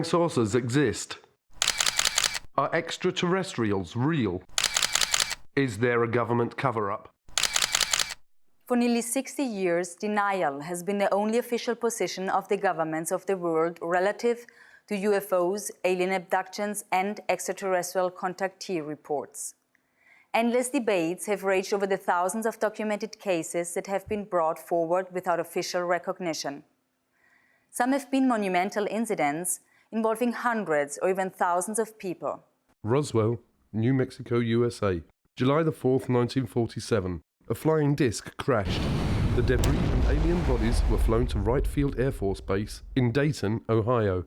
flying saucers exist? Are extraterrestrials real? Is there a government cover-up? For nearly 60 years, denial has been the only official position of the governments of the world relative to UFOs, alien abductions, and extraterrestrial contactee reports. Endless debates have raged over the thousands of documented cases that have been brought forward without official recognition. Some have been monumental incidents involving hundreds or even thousands of people. Roswell, New Mexico, USA. July the 4th, 1947. A flying disc crashed. The debris and alien bodies were flown to Wright Field Air Force Base in Dayton, Ohio.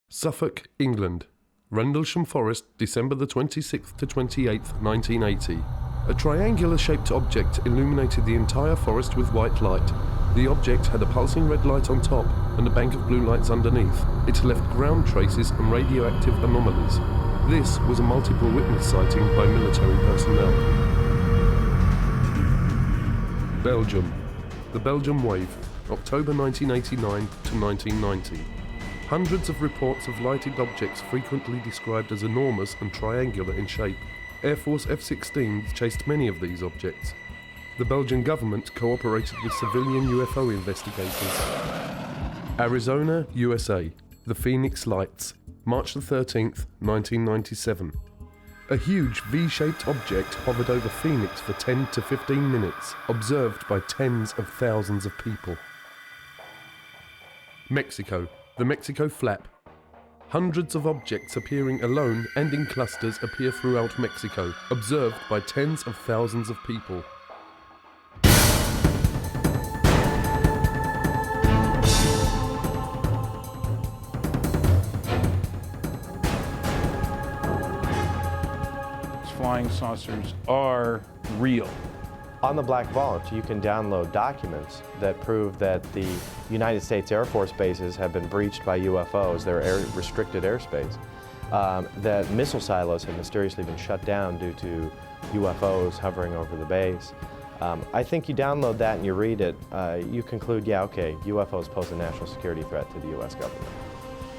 Suffolk, England. Rendlesham Forest, December the 26th to 28th, 1980. A triangular-shaped object illuminated the entire forest with white light. The object had a pulsing red light on top and a bank of blue lights underneath. It left ground traces and radioactive anomalies. This was a multiple witness sighting by military personnel. Belgium. The Belgium Wave, October 1989 to 1990. Hundreds of reports of lighted objects frequently described as enormous and triangular in shape. Air Force F-16s chased many of these objects. The Belgian government cooperated with civilian UFO investigators. Arizona, USA. The Phoenix Lights, March the 13th, 1997. A huge V-shaped object hovered over Phoenix for 10 to 15 minutes, observed by tens of thousands of people. Mexico. The Mexico Flap. Hundreds of objects appearing alone and in clusters appear throughout Mexico, observed by tens of thousands of people. Flying saucers are real. On the Black Vault, you can download documents that prove that the United States Air Force bases have been breached by UFOs, their restricted airspace, that missile silos have mysteriously been shut down due to UFOs hovering over the base. I think you download that and you read it, you conclude, yeah, okay, UFOs pose a national security threat to the US government.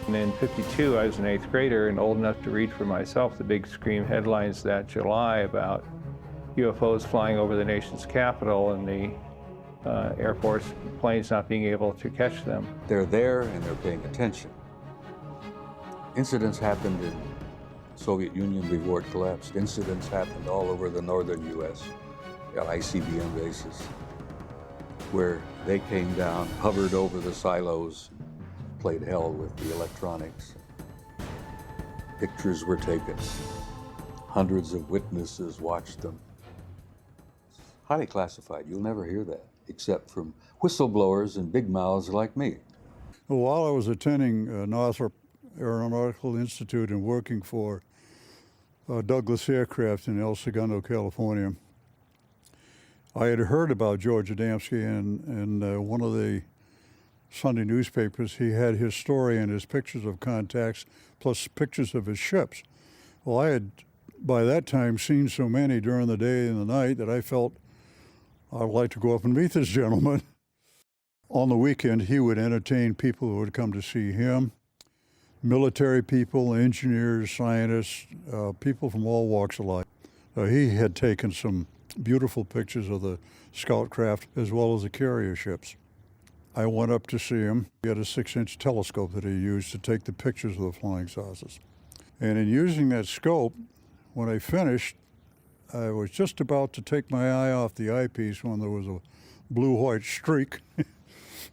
And in '52, I was an 8th grader and old enough to read for myself the big scream headlines that July about UFOs flying over the nation's capital and the Air Force planes not being able to catch them. They're there and they're paying attention. Incidents happened in the Soviet Union before it collapsed. Incidents happened all over the northern US, at ICBM bases, where they came down, hovered over the silos, played hell with the electronics. Pictures were taken. Hundreds of witnesses watched them. Highly classified. You'll never hear that, except from whistleblowers and big mouths like me. Well, while I was attending Northrop Aeronautical Institute and working for Douglas Aircraft in El Segundo, California, I had heard about George Adamski, and one of the Sunday newspapers, he had his story and his pictures of contacts, plus pictures of his ships. Well, I had, by that time, seen so many during the day and the night that I felt I'd like to go up and meet this gentleman. On the weekend, he would entertain people who would come to see him, military people, engineers, scientists, people from all walks of life. He had taken some beautiful pictures of the scout craft as well as the carrier ships. I went up to see him. He had a 6-inch telescope that he used to take the pictures of the flying saucers. And in using that scope, when I finished, I was just about to take my eye off the eyepiece when there was a blue-white streak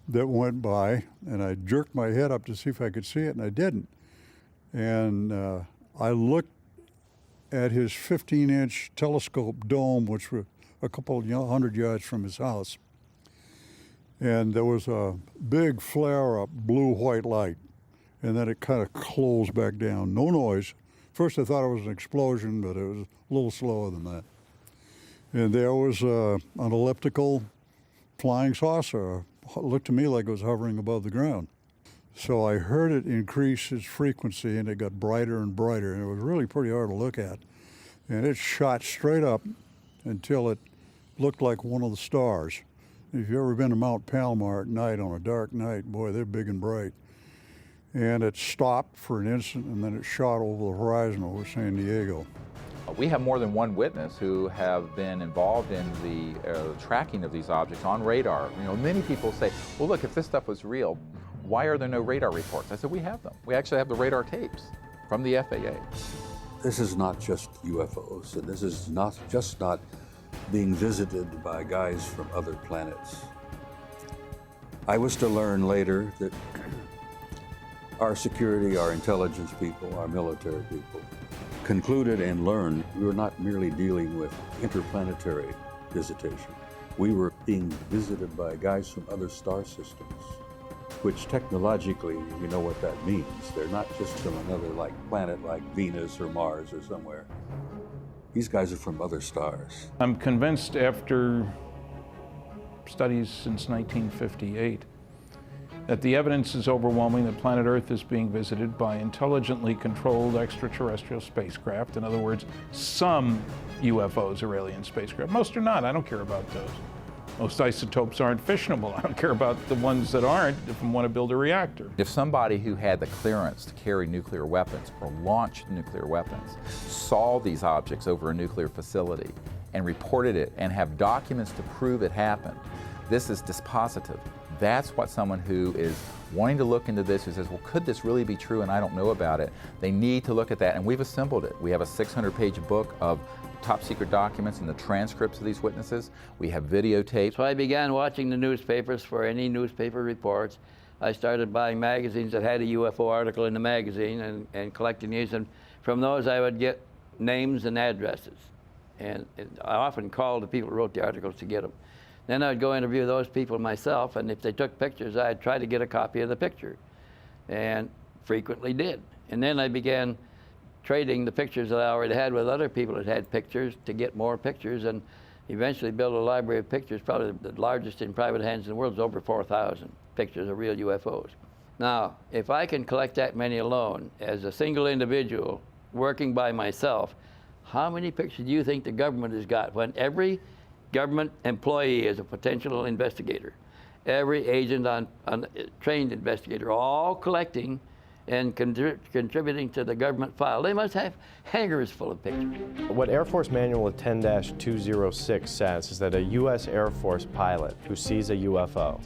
that went by, and I jerked my head up to see if I could see it, and I didn't. And I looked at his 15-inch telescope dome, which was a couple hundred yards from his house. And there was a big flare-up blue-white light, and then it kind of closed back down. No noise. First I thought it was an explosion, but it was a little slower than that. And there was an elliptical flying saucer. It looked to me like it was hovering above the ground. So I heard it increase its frequency, and it got brighter and brighter, and it was really pretty hard to look at. And it shot straight up until it looked like one of the stars. If you've ever been to Mount Palomar at night on a dark night, boy, they're big and bright. and it stopped for an instant, and then it shot over the horizon over San Diego. We have more than one witness who have been involved in the tracking of these objects on radar. You know, many people say, well, look, if this stuff was real, why are there no radar reports? I said, we have them. We actually have the radar tapes from the FAA. This is not just UFOs, and this is not being visited by guys from other planets. I was to learn later that our security, our intelligence people, our military people concluded and learned we were not merely dealing with interplanetary visitation. We were being visited by guys from other star systems, which technologically, you know what that means. They're not just from another planet like Venus or Mars or somewhere. These guys are from other stars. I'm convinced after studies since 1958 that the evidence is overwhelming that planet Earth is being visited by intelligently controlled extraterrestrial spacecraft. In other words, some UFOs are alien spacecraft. Most are not. I don't care about those. Most isotopes aren't fissionable. I don't care about the ones that aren't if I want to build a reactor. If somebody who had the clearance to carry nuclear weapons or launch nuclear weapons saw these objects over a nuclear facility and reported it and have documents to prove it happened, this is dispositive. That's what someone who is wanting to look into this, who says, well, could this really be true and I don't know about it? They need to look at that, and we've assembled it. We have a 600-page book of top secret documents and the transcripts of these witnesses. We have videotapes. So I began watching the newspapers for any newspaper reports. I started buying magazines that had a UFO article in the magazine and collecting these, and from those I would get names and addresses. And I often called the people who wrote the articles to get them. Then I'd go interview those people myself, and if they took pictures, I'd try to get a copy of the picture, and frequently did. And then I began trading the pictures that I already had with other people that had pictures to get more pictures, and eventually built a library of pictures, probably the largest in private hands in the world. It's over 4,000 pictures of real UFOs. Now, if I can collect that many alone as a single individual working by myself, how many pictures do you think the government has got when every government employee is a potential investigator, every agent on trained investigator, all collecting and contributing to the government file? They must have hangars full of pictures. What Air Force Manual 10-206 says is that a U.S. Air Force pilot who sees a UFO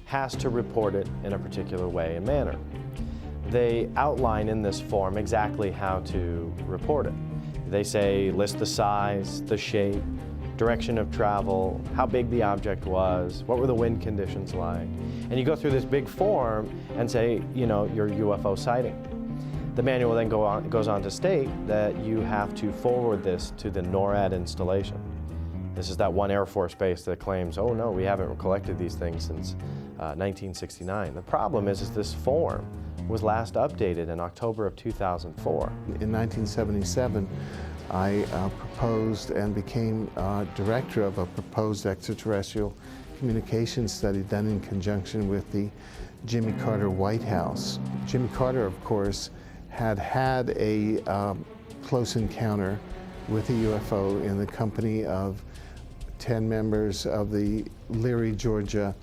has to report it in a particular way and manner. They outline in this form exactly how to report it. They say list the size, the shape, direction of travel, how big the object was, what were the wind conditions like. And you go through this big form and say, you know, your UFO sighting. The manual then goes on to state that you have to forward this to the NORAD installation. This is that one Air Force base that claims, oh no, we haven't collected these things since 1969. The problem is this form was last updated in October of 2004. In 1977, I proposed and became director of a proposed extraterrestrial communications study done in conjunction with the Jimmy Carter White House. Jimmy Carter, of course, had a close encounter with a UFO in the company of 10 members of the Leary, Georgia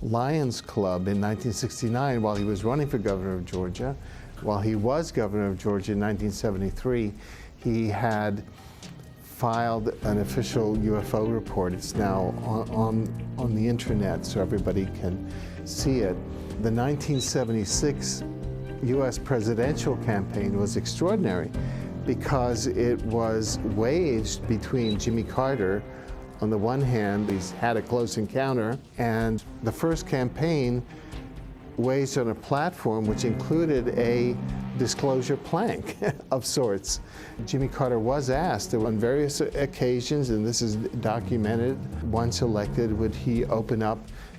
Lions Club in 1969 while he was running for governor of Georgia. While he was governor of Georgia in 1973, he had filed an official UFO report. It's now on the internet so everybody can see it. The 1976 US presidential campaign was extraordinary because it was waged between Jimmy Carter. On the one hand, he's had a close encounter, and the first campaign waged on a platform which included a disclosure plank of sorts. Jimmy Carter was asked on various occasions, and this is documented, once elected, would he open up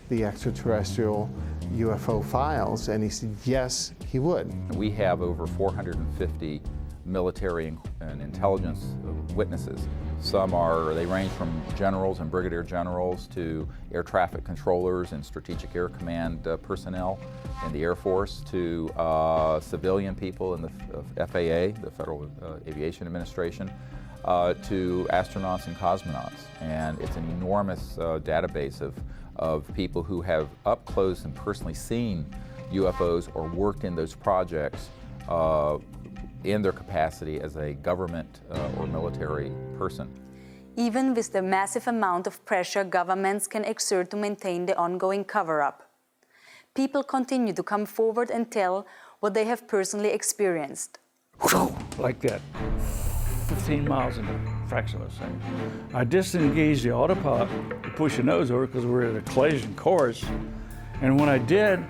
the extraterrestrial UFO files, and he said yes, he would. We have over 450 military and intelligence witnesses. They range from generals and brigadier generals to air traffic controllers and strategic air command personnel in the Air Force to civilian people in the FAA, the Federal Aviation Administration, to astronauts and cosmonauts. And it's an enormous database of people who have up close and personally seen UFOs or worked in those projects in their capacity as a government or military person. Even with the massive amount of pressure governments can exert to maintain the ongoing cover-up, people continue to come forward and tell what they have personally experienced. Like that, 15 miles in a fraction of a second. I disengaged the autopilot to push the nose over because we were at a collision course. And when I did,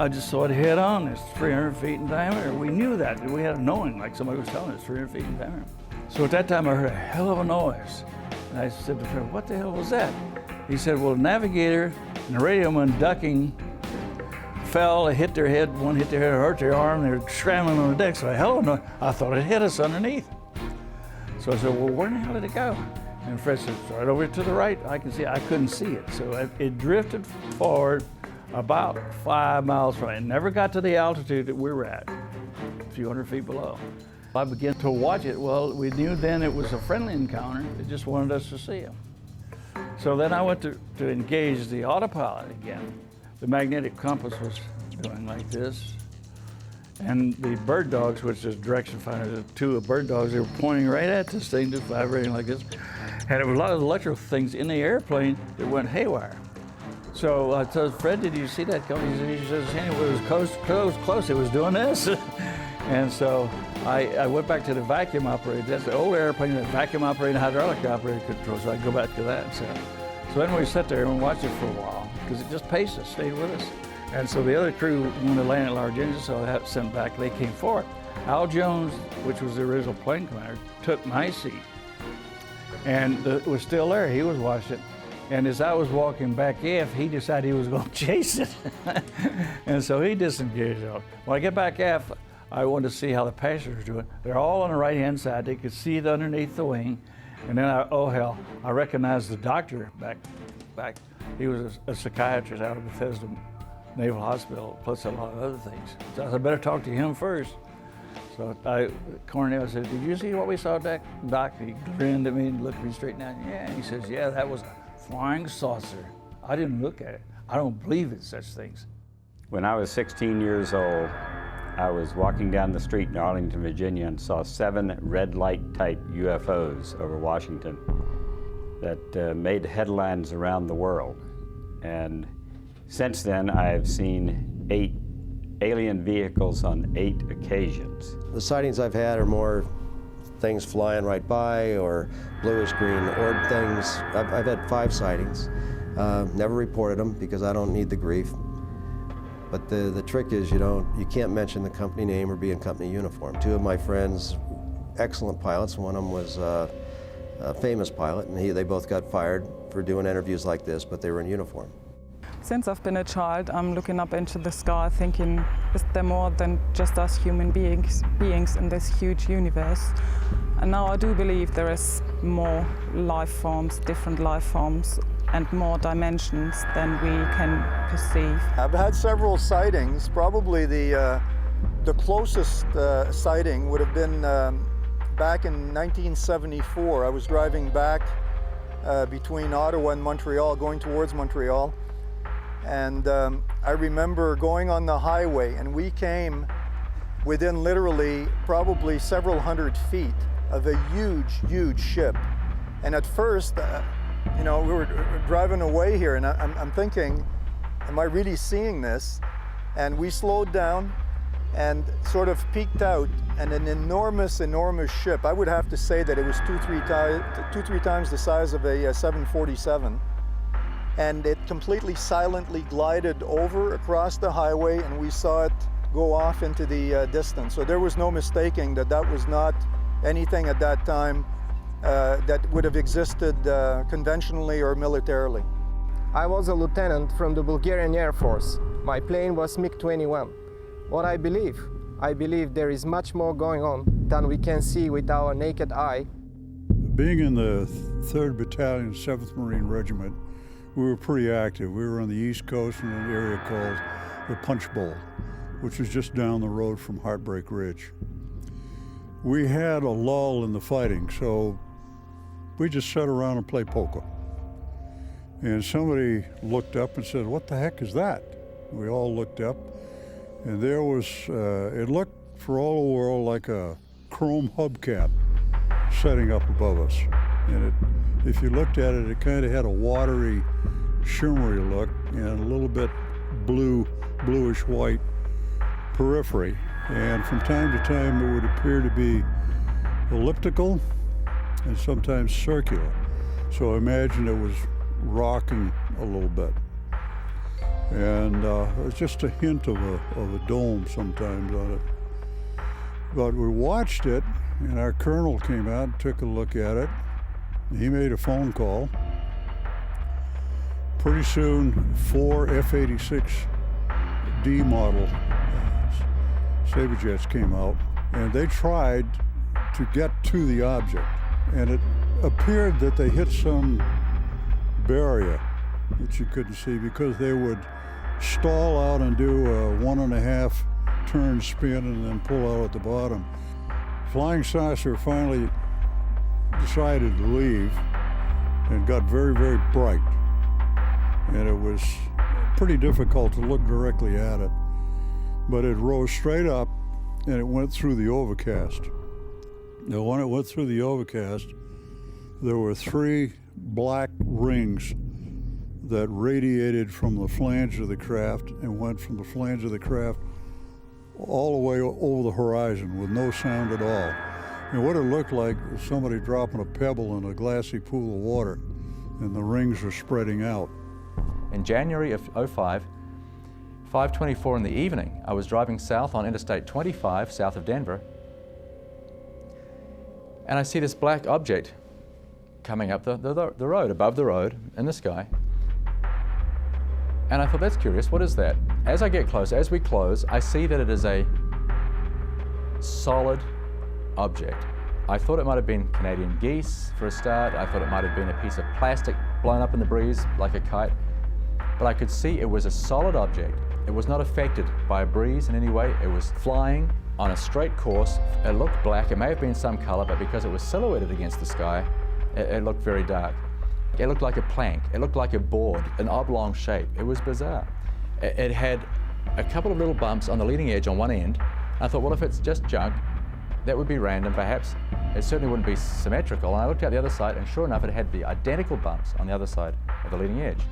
I just saw it head on. It's 300 feet in diameter. We knew that. We had a knowing, like somebody was telling us, 300 feet in diameter. So at that time, I heard a hell of a noise. And I said to Fred, what the hell was that? He said, well, the navigator and the radio man ducking fell, hit their head, one hit their head, hurt their arm, they were scrambling on the deck. So I thought it hit us underneath. So I said, well, where in the hell did it go? And Fred said, it's right over to the right. I can see it. I couldn't see it. So it drifted forward about 5 miles from it. It never got to the altitude that we were at, a few hundred feet below. I began to watch it. Well, we knew then it was a friendly encounter. It just wanted us to see him. So then I went to engage the autopilot again. The magnetic compass was doing like this. And the bird dogs, which is direction finder, the two bird dogs, they were pointing right at this thing, just vibrating like this. And there was a lot of electrical things in the airplane that went haywire. So I told Fred, did you see that coming? He says, anyway, it was close, it was doing this. And so I went back to the vacuum operator. That's the old airplane that vacuum operated, hydraulic operated control, so I go back to that. So then we sat there and watched it for a while, because it just paced us, stayed with us. And so the other crew wanted to land at large engines, so I had sent back, they came forward. Al Jones, which was the original plane commander, took my seat and was still there, he was watching it. And as I was walking back aft, he decided he was going to chase it. And so he disengaged. When I get back aft, I wanted to see how the passengers were doing. They're all on the right-hand side. They could see it underneath the wing. And then, I recognized the doctor back. He was a psychiatrist out of Bethesda Naval Hospital, plus a lot of other things. So I said, I better talk to him first. So Cornell said, did you see what we saw, Doc? He grinned at me and looked me straight down. Yeah, and he says, yeah, that was a flying saucer. I didn't look at it. I don't believe in such things. When I was 16 years old, I was walking down the street in Arlington, Virginia, and saw 7 red light type UFOs over Washington that made headlines around the world. And since then, I've seen 8 alien vehicles on 8 occasions. The sightings I've had are more things flying right by or bluish-green orb things. I've had 5 sightings. Never reported them because I don't need the grief. But the trick is you can't mention the company name or be in company uniform. 2 of my friends, excellent pilots. One of them was a famous pilot, and they both got fired for doing interviews like this, but they were in uniform. Since I've been a child, I'm looking up into the sky thinking, is there more than just us human beings in this huge universe? And now I do believe there is more life forms, different life forms, and more dimensions than we can perceive. I've had several sightings. Probably the closest sighting would have been back in 1974. I was driving back between Ottawa and Montreal, going towards Montreal. And I remember going on the highway, and we came within literally probably several hundred feet of a huge, huge ship. And at first, we were driving away here, and I'm thinking, am I really seeing this? And we slowed down and sort of peeked out, and an enormous, enormous ship. I would have to say that it was two, three times the size of a 747. And it completely silently glided over across the highway, and we saw it go off into the distance. So there was no mistaking that that was not anything at that time that would have existed conventionally or militarily. I was a lieutenant from the Bulgarian Air Force. My plane was MiG-21. What I believe there is much more going on than we can see with our naked eye. Being in the 3rd Battalion, 7th Marine Regiment, we were pretty active. We were on the East Coast in an area called the Punch Bowl, which was just down the road from Heartbreak Ridge. We had a lull in the fighting, so we just sat around and played poker. And somebody looked up and said, "What the heck is that?" We all looked up, and there was, it looked for all the world like a chrome hubcap setting up above us. And if you looked at it, it kind of had a watery, shimmery look and a little bit bluish white periphery. And from time to time, it would appear to be elliptical and sometimes circular. So imagine it was rocking a little bit. And it's just a hint of a dome sometimes on it. But we watched it, and our colonel came out and took a look at it. He made a phone call. Pretty soon, 4 F-86D model Sabre jets came out, and they tried to get to the object. And it appeared that they hit some barrier that you couldn't see, because they would stall out and do a 1.5 turn spin and then pull out at the bottom. Flying saucer finally decided to leave and got very, very bright. And it was pretty difficult to look directly at it. But it rose straight up and it went through the overcast. Now, when it went through the overcast, there were 3 black rings that radiated from the flange of the craft and went from the flange of the craft all the way over the horizon with no sound at all. And what it looked like was somebody dropping a pebble in a glassy pool of water, and the rings were spreading out. In January of 05, 5:24 in the evening, I was driving south on Interstate 25, south of Denver, and I see this black object coming up the road, above the road, in the sky. And I thought, that's curious, what is that? As I get close, as we close, I see that it is a solid object. I thought it might have been Canadian geese for a start. I thought it might have been a piece of plastic blown up in the breeze like a kite. But I could see it was a solid object. It was not affected by a breeze in any way. It was flying on a straight course. It looked black. It may have been some color, but because it was silhouetted against the sky, it looked very dark. It looked like a plank. It looked like a board, an oblong shape. It was bizarre. It had a couple of little bumps on the leading edge on one end. I thought, well, if it's just junk, that would be random, perhaps. It certainly wouldn't be symmetrical. And I looked out the other side, and sure enough, it had the identical bumps on the other side of the leading edge.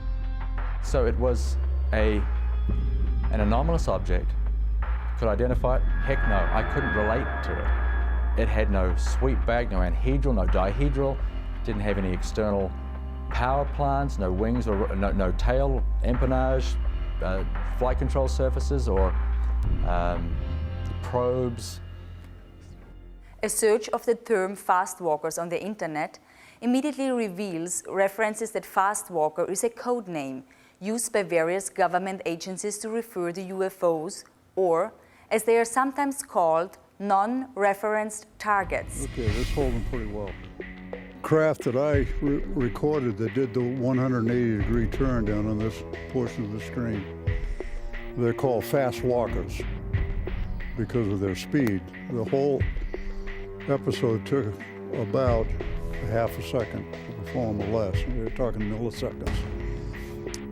So it was an anomalous object. Could I identify it? Heck no, I couldn't relate to it. It had no sweep back, no anhedral, no dihedral, didn't have any external power plants, no wings or no tail, empennage, flight control surfaces or probes. A search of the term fast walkers on the internet immediately reveals references that fast walker is a code name used by various government agencies to refer to UFOs, or, as they are sometimes called, non-referenced targets. Okay, this holds them pretty well. Craft that I recorded that did the 180-degree turn down on this portion of the screen, they're called fast walkers because of their speed. The whole episode took about half a second to perform or less. We're talking milliseconds.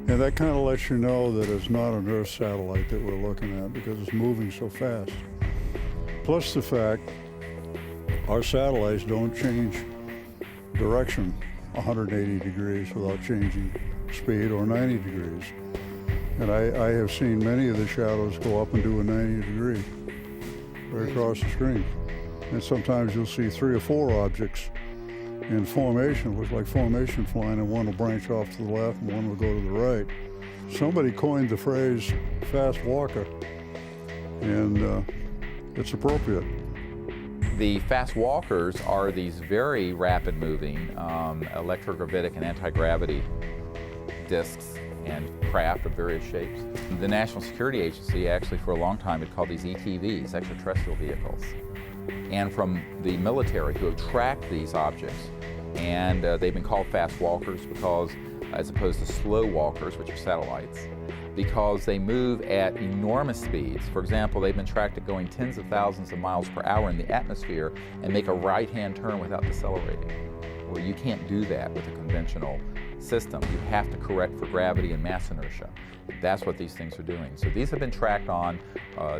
And that kind of lets you know that it's not an Earth satellite that we're looking at because it's moving so fast. Plus the fact our satellites don't change direction 180 degrees without changing speed, or 90 degrees. And I have seen many of the shadows go up and do a 90 degree right across the screen. And sometimes you'll see 3 or 4 objects in formation. It looks like formation flying, and one will branch off to the left and one will go to the right. Somebody coined the phrase fast walker, and it's appropriate. The fast walkers are these very rapid moving electrogravitic and anti-gravity discs and craft of various shapes. The National Security Agency actually for a long time had called these ETVs, extraterrestrial vehicles. And from the military who have tracked these objects, and they've been called fast walkers because, as opposed to slow walkers, which are satellites, because they move at enormous speeds. For example, they've been tracked at going tens of thousands of miles per hour in the atmosphere and make a right-hand turn without decelerating. Well, you can't do that with a conventional system, you have to correct for gravity and mass inertia. That's what these things are doing. So these have been tracked on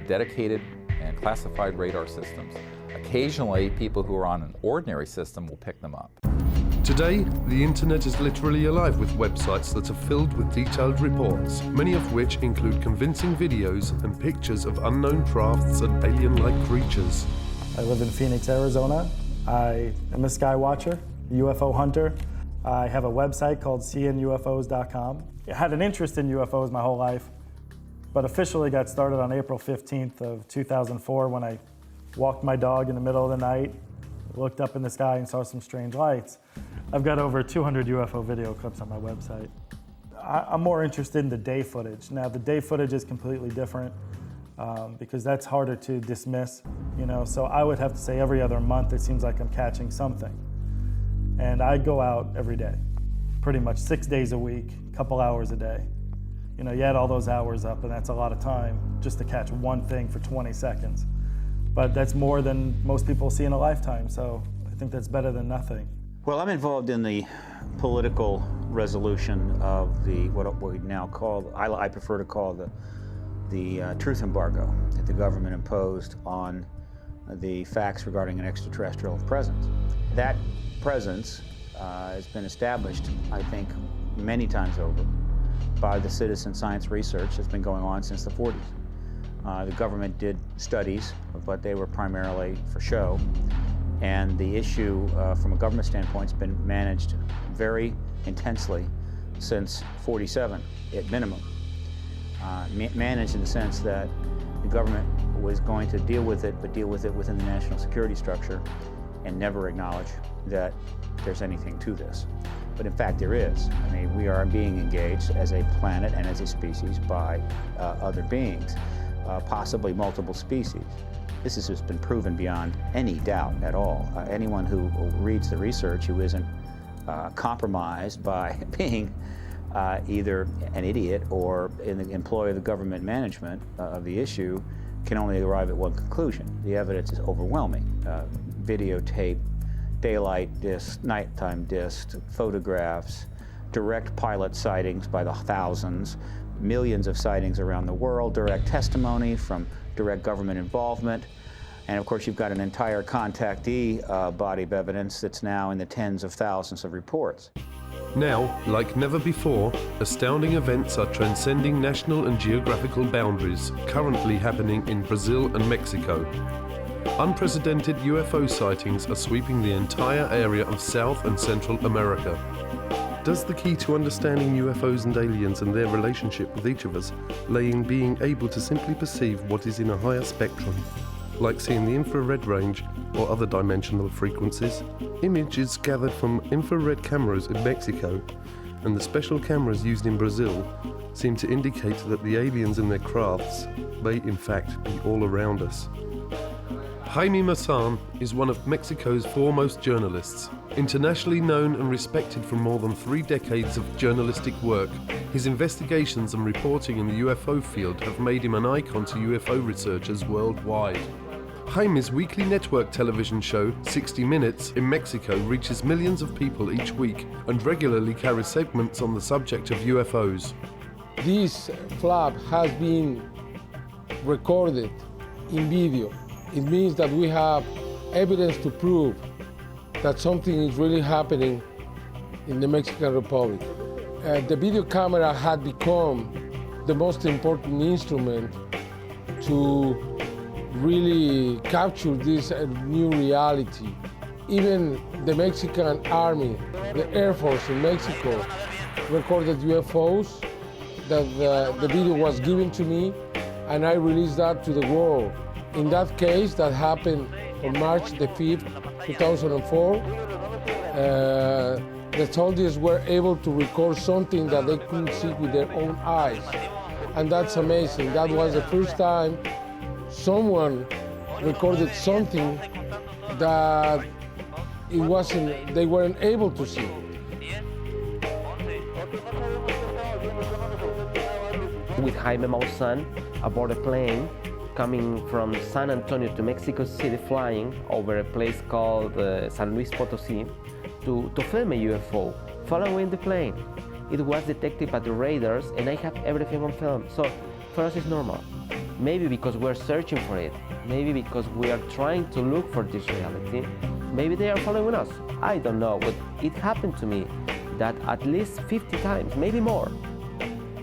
dedicated and classified radar systems. Occasionally, people who are on an ordinary system will pick them up. Today, the internet is literally alive with websites that are filled with detailed reports, many of which include convincing videos and pictures of unknown crafts and alien-like creatures. I live in Phoenix, Arizona. I am a sky watcher, a UFO hunter. I have a website called seeingufos.com. I had an interest in UFOs my whole life, but officially got started on April 15th of 2004 when I walked my dog in the middle of the night, looked up in the sky and saw some strange lights. I've got over 200 UFO video clips on my website. I'm more interested in the day footage. Now, the day footage is completely different because that's harder to dismiss, you know, so I would have to say every other month it seems like I'm catching something. And I go out every day, pretty much 6 days a week, a couple hours a day. You know, you add all those hours up and that's a lot of time just to catch one thing for 20 seconds. But that's more than most people see in a lifetime, so I think that's better than nothing. Well, I'm involved in the political resolution of the, what we now call, I prefer to call the truth embargo that the government imposed on the facts regarding an extraterrestrial presence. That presence has been established, I think, many times over by the citizen science research that's been going on since the 40s. The government did studies, but they were primarily for show. And the issue from a government standpoint has been managed very intensely since 47 at minimum. Managed in the sense that the government was going to deal with it, but deal with it within the national security structure and never acknowledge that there's anything to this. But in fact there is. I mean, we are being engaged as a planet and as a species by other beings, possibly multiple species. This has just been proven beyond any doubt at all. Anyone who reads the research who isn't compromised by being either an idiot or in the employ of the government management of the issue can only arrive at one conclusion. The evidence is overwhelming. Videotape, daylight discs, nighttime discs, photographs, direct pilot sightings by the thousands, millions of sightings around the world, direct testimony from direct government involvement, and of course you've got an entire contactee body of evidence that's now in the tens of thousands of reports. Now, like never before, astounding events are transcending national and geographical boundaries, currently happening in Brazil and Mexico. Unprecedented UFO sightings are sweeping the entire area of South and Central America. Does the key to understanding UFOs and aliens and their relationship with each of us lay in being able to simply perceive what is in a higher spectrum, like seeing the infrared range or other dimensional frequencies? Images gathered from infrared cameras in Mexico and the special cameras used in Brazil seem to indicate that the aliens in their crafts may in fact be all around us. Jaime Maussan is one of Mexico's foremost journalists. Internationally known and respected for more than 3 decades of journalistic work, his investigations and reporting in the UFO field have made him an icon to UFO researchers worldwide. Jaime's weekly network television show, 60 Minutes, in Mexico reaches millions of people each week and regularly carries segments on the subject of UFOs. This flap has been recorded in video. It means that we have evidence to prove that something is really happening in the Mexican Republic. The video camera had become the most important instrument to really capture this new reality. Even the Mexican Army, the Air Force in Mexico, recorded UFOs. That the video was given to me, and I released that to the world. In that case, that happened on March the 5th, 2004, the soldiers were able to record something that they couldn't see with their own eyes. And that's amazing. That was the first time someone recorded something that they weren't able to see. With Jaime Maussan aboard a plane coming from San Antonio to Mexico City, flying over a place called San Luis Potosí to film a UFO following the plane. It was detected by the radars, and I have everything on film. So for us, it's normal. Maybe because we're searching for it. Maybe because we are trying to look for this reality. Maybe they are following us. I don't know, but it happened to me that at least 50 times, maybe more.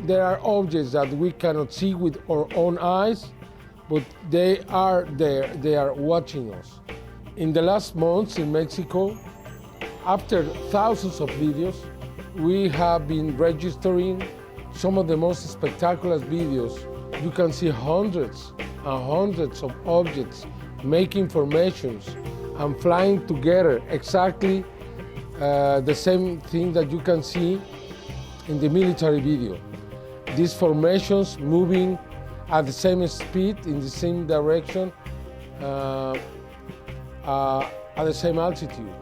There are objects that we cannot see with our own eyes, but they are there, they are watching us. In the last months in Mexico, after thousands of videos, we have been registering some of the most spectacular videos. You can see hundreds and hundreds of objects making formations and flying together, exactly the same thing that you can see in the military video. These formations moving at the same speed, in the same direction, at the same altitude.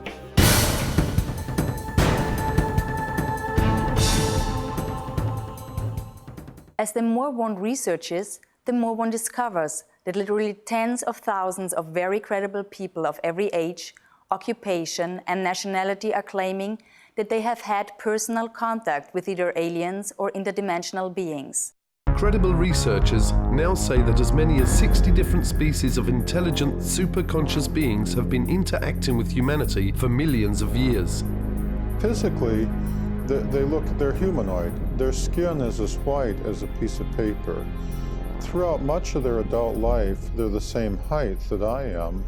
As the more one researches, the more one discovers that literally tens of thousands of very credible people of every age, occupation, and nationality are claiming that they have had personal contact with either aliens or interdimensional beings. Credible researchers now say that as many as 60 different species of intelligent, superconscious beings have been interacting with humanity for millions of years. Physically, they're humanoid. Their skin is as white as a piece of paper. Throughout much of their adult life, they're the same height that I am,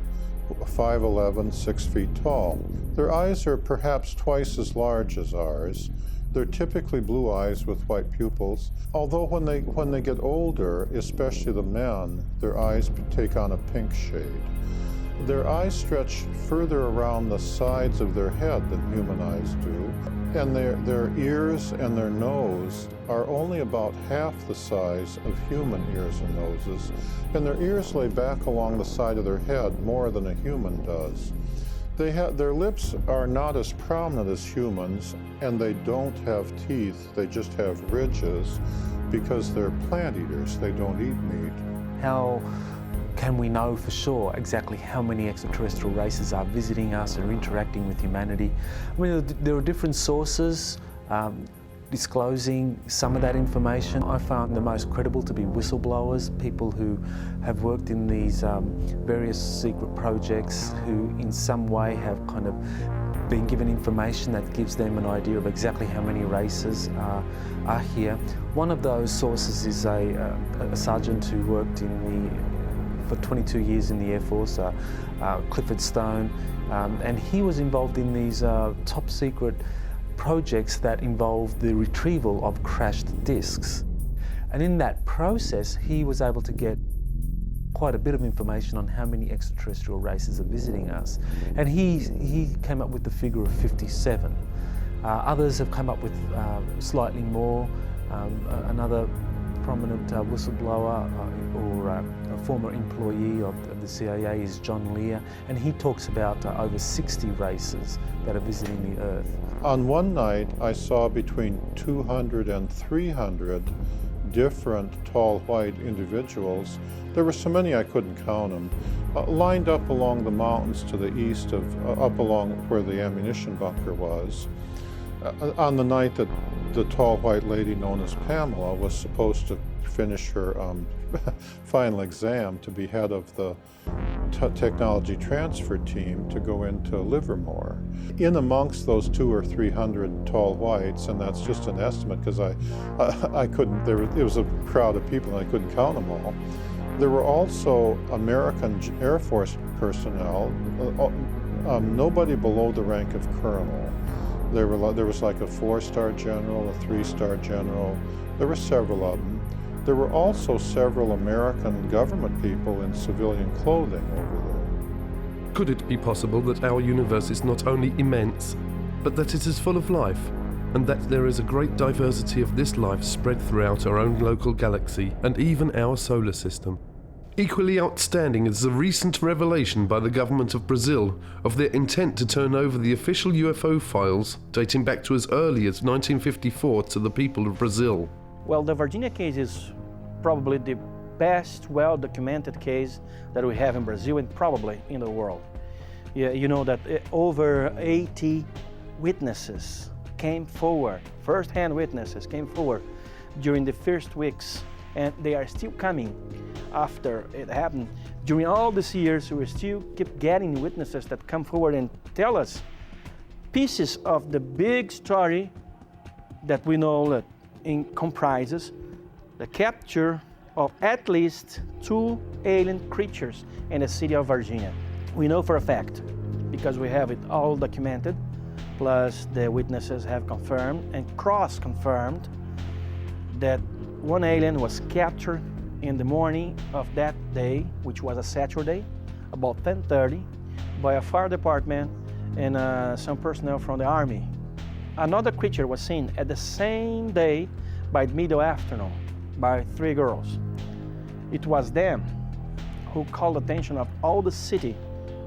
5'11", 6 feet tall. Their eyes are perhaps twice as large as ours. They're typically blue eyes with white pupils, although when they get older, especially the men, their eyes take on a pink shade. Their eyes stretch further around the sides of their head than human eyes do, and their ears and their nose are only about half the size of human ears and noses, and their ears lay back along the side of their head more than a human does. Their lips are not as prominent as humans, and they don't have teeth, they just have ridges, because they're plant eaters, they don't eat meat. How can we know for sure exactly how many extraterrestrial races are visiting us or interacting with humanity? I mean, there are different sources disclosing some of that information. I found the most credible to be whistleblowers, people who have worked in these various secret projects, who in some way have kind of been given information that gives them an idea of exactly how many races are here. One of those sources is a sergeant who worked for 22 years in the Air Force, Clifford Stone, and he was involved in these top secret projects that involved the retrieval of crashed discs. And in that process, he was able to get quite a bit of information on how many extraterrestrial races are visiting us. And he came up with the figure of 57. Others have come up with slightly more. Another prominent whistleblower or a former employee of the CIA is John Lear, and he talks about over 60 races that are visiting the Earth. On one night, I saw between 200 and 300 different tall white individuals. There were so many I couldn't count them, lined up along the mountains to the east up along where the ammunition bunker was. On the night that the tall white lady known as Pamela was supposed to finish her final exam to be head of the technology transfer team to go into Livermore. In amongst those 200 or 300 tall whites, and that's just an estimate because I couldn't, it was a crowd of people and I couldn't count them all. There were also American Air Force personnel, nobody below the rank of colonel. There was like a 4-star general, a 3-star general. There were several of them. There were also several American government people in civilian clothing over there. Could it be possible that our universe is not only immense, but that it is full of life, and that there is a great diversity of this life spread throughout our own local galaxy and even our solar system? Equally outstanding is the recent revelation by the government of Brazil of their intent to turn over the official UFO files dating back to as early as 1954 to the people of Brazil. Well, the Virginia case is probably the best well-documented case that we have in Brazil and probably in the world. Yeah, you know that over 80 witnesses came forward, first-hand witnesses came forward during the first weeks, and they are still coming after it happened. During all these years, we still keep getting witnesses that come forward and tell us pieces of the big story that we know that comprises the capture of at least 2 alien creatures in the city of Virginia. We know for a fact, because we have it all documented, plus the witnesses have confirmed and cross-confirmed that one alien was captured in the morning of that day, which was a Saturday, about 10:30, by a fire department and some personnel from the Army. Another creature was seen at the same day by middle afternoon by 3 girls. It was them who called attention of all the city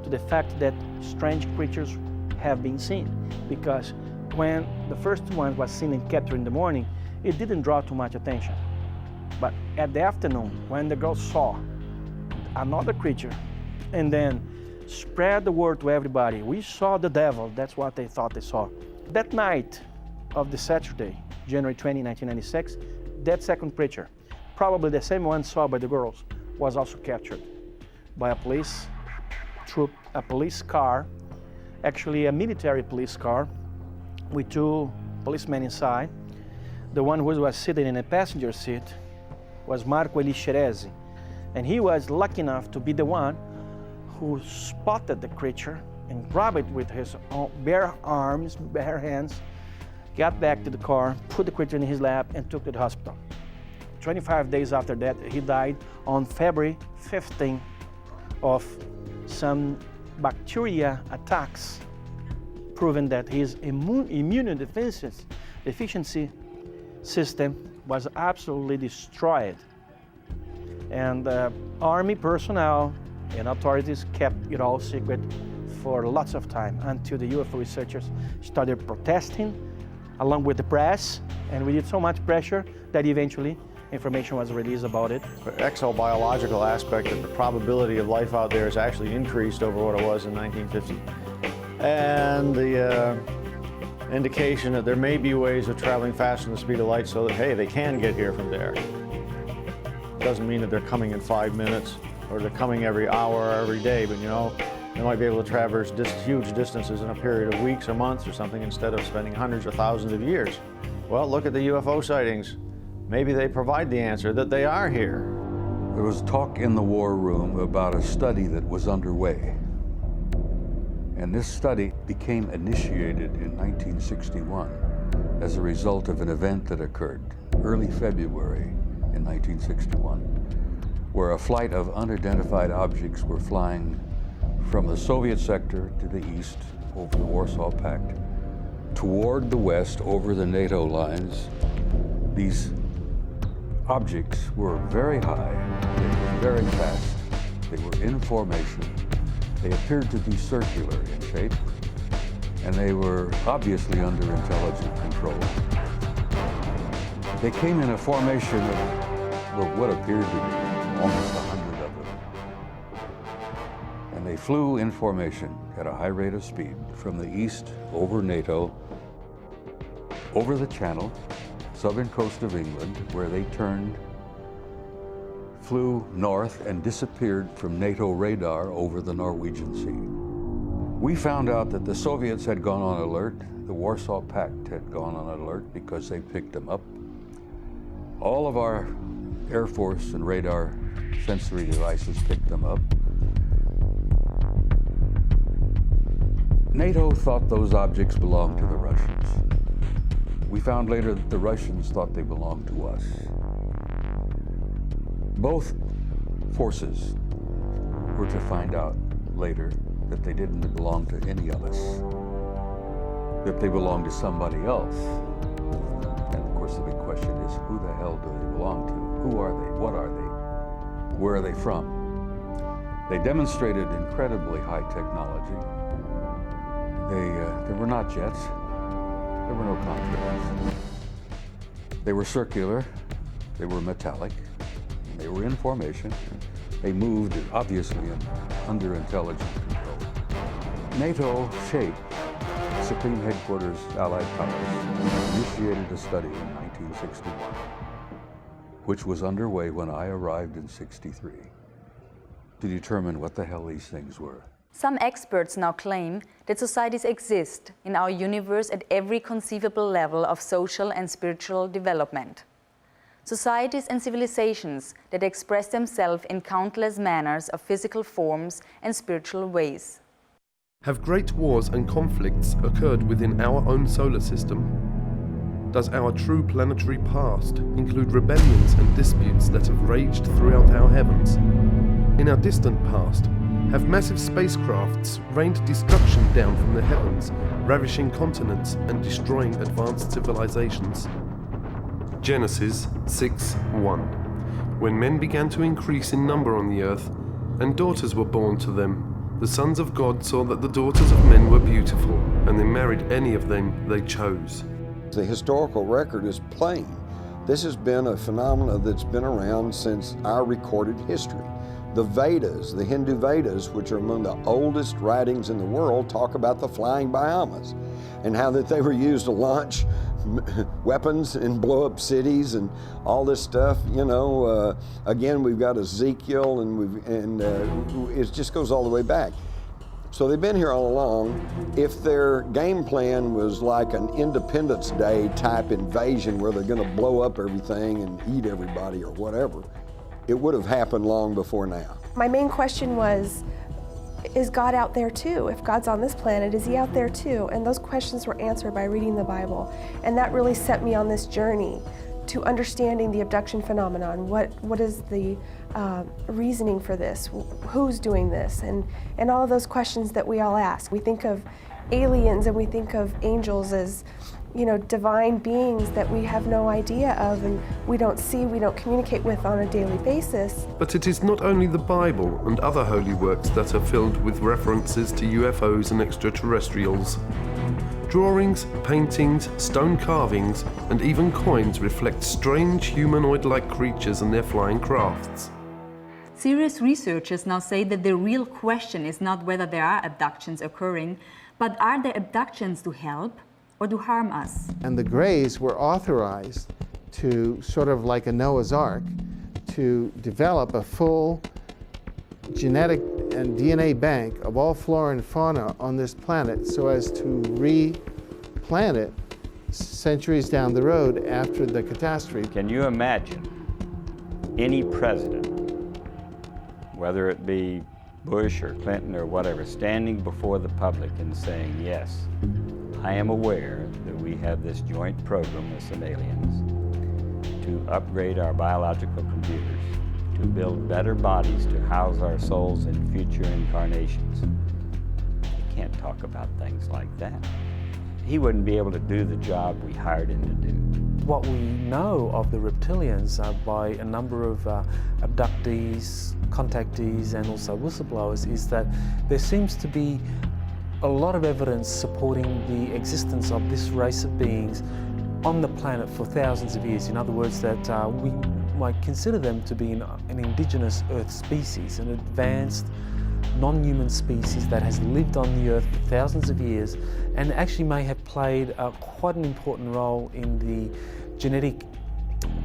to the fact that strange creatures have been seen, because when the first one was seen and captured in the morning, it didn't draw too much attention. But at the afternoon, when the girls saw another creature and then spread the word to everybody, we saw the devil, that's what they thought they saw. That night of the Saturday, January 20, 1996, that second creature, probably the same one saw by the girls, was also captured by a police troop, a police car, actually a military police car with 2 policemen inside. The one who was sitting in a passenger seat was Marco Eliscerezi, and he was lucky enough to be the one who spotted the creature and grabbed it with his own bare arms, bare hands, got back to the car, put the creature in his lap, and took to the hospital. 25 days after that, he died on February 15 of some bacteria attacks, proving that his immunodeficiency system was absolutely destroyed. And Army personnel and authorities kept it all secret for lots of time until the UFO researchers started protesting along with the press, and we did so much pressure that eventually information was released about it. The exobiological aspect of the probability of life out there has actually increased over what it was in 1950. And the indication that there may be ways of traveling faster than the speed of light so that, hey, they can get here from there. Doesn't mean that they're coming in 5 minutes or they're coming every hour or every day, but you know, they might be able to traverse huge distances in a period of weeks or months or something instead of spending hundreds or thousands of years. Well, look at the UFO sightings. Maybe they provide the answer that they are here. There was talk in the war room about a study that was underway. And this study became initiated in 1961 as a result of an event that occurred early February in 1961, where a flight of unidentified objects were flying from the Soviet sector to the east over the Warsaw Pact, toward the west over the NATO lines. These objects were very high, they were very fast, they were in formation, they appeared to be circular in shape, and they were obviously under intelligent control. They came in a formation of what appeared to be almost 100 of them. And they flew in formation at a high rate of speed from the east over NATO, over the Channel, southern coast of England, where they turned, flew north and disappeared from NATO radar over the Norwegian Sea. We found out that the Soviets had gone on alert, the Warsaw Pact had gone on alert because they picked them up. All of our Air Force and radar sensory devices picked them up. NATO thought those objects belonged to the Russians. We found later that the Russians thought they belonged to us. Both forces were to find out later that they didn't belong to any of us, that they belonged to somebody else. And of course the big question is, who the hell do they belong to? Who are they? What are they? Where are they from? They demonstrated incredibly high technology. They were not jets. There were no contrails. They were circular, they were metallic, they were in formation. They moved, obviously, under intelligent control. NATO shape Supreme Headquarters, Allied Powers, initiated a study in 1961, which was underway when I arrived in '63, to determine what the hell these things were. Some experts now claim that societies exist in our universe at every conceivable level of social and spiritual development. Societies and civilizations that express themselves in countless manners of physical forms and spiritual ways. Have great wars and conflicts occurred within our own solar system? Does our true planetary past include rebellions and disputes that have raged throughout our heavens? In our distant past, have massive spacecrafts rained destruction down from the heavens, ravishing continents and destroying advanced civilizations? Genesis 6:1. When men began to increase in number on the earth, and daughters were born to them, the sons of God saw that the daughters of men were beautiful, and they married any of them they chose. The historical record is plain. This has been a phenomenon that's been around since our recorded history. The Vedas, the Hindu Vedas, which are among the oldest writings in the world, talk about the flying Brahmas and how that they were used to launch weapons and blow up cities and all this stuff. You know, again, we've got Ezekiel, and it just goes all the way back. So they've been here all along. If their game plan was like an Independence Day type invasion where they're going to blow up everything and eat everybody or whatever, it would have happened long before now. My main question was, is God out there too? If God's on this planet, is he out there too? And those questions were answered by reading the Bible. And that really set me on this journey to understanding the abduction phenomenon. What is the reasoning for this? Who's doing this? And all of those questions that we all ask. We think of aliens and we think of angels as, you know, divine beings that we have no idea of and we don't see, we don't communicate with on a daily basis. But it is not only the Bible and other holy works that are filled with references to UFOs and extraterrestrials. Drawings, paintings, stone carvings, and even coins reflect strange humanoid-like creatures and their flying crafts. Serious researchers now say that the real question is not whether there are abductions occurring, but are there abductions to help or to harm us? And the Greys were authorized to, sort of like a Noah's Ark, to develop a full genetic and DNA bank of all flora and fauna on this planet so as to replant it centuries down the road after the catastrophe. Can you imagine any president, whether it be Bush or Clinton or whatever, standing before the public and saying, yes, I am aware that we have this joint program with some aliens to upgrade our biological computers, to build better bodies to house our souls in future incarnations. You can't talk about things like that. He wouldn't be able to do the job we hired him to do. What we know of the reptilians by a number of abductees, contactees, and also whistleblowers is that there seems to be a lot of evidence supporting the existence of this race of beings on the planet for thousands of years. In other words, that we might consider them to be an indigenous Earth species, an advanced non-human species that has lived on the Earth for thousands of years and actually may have played quite an important role in the genetic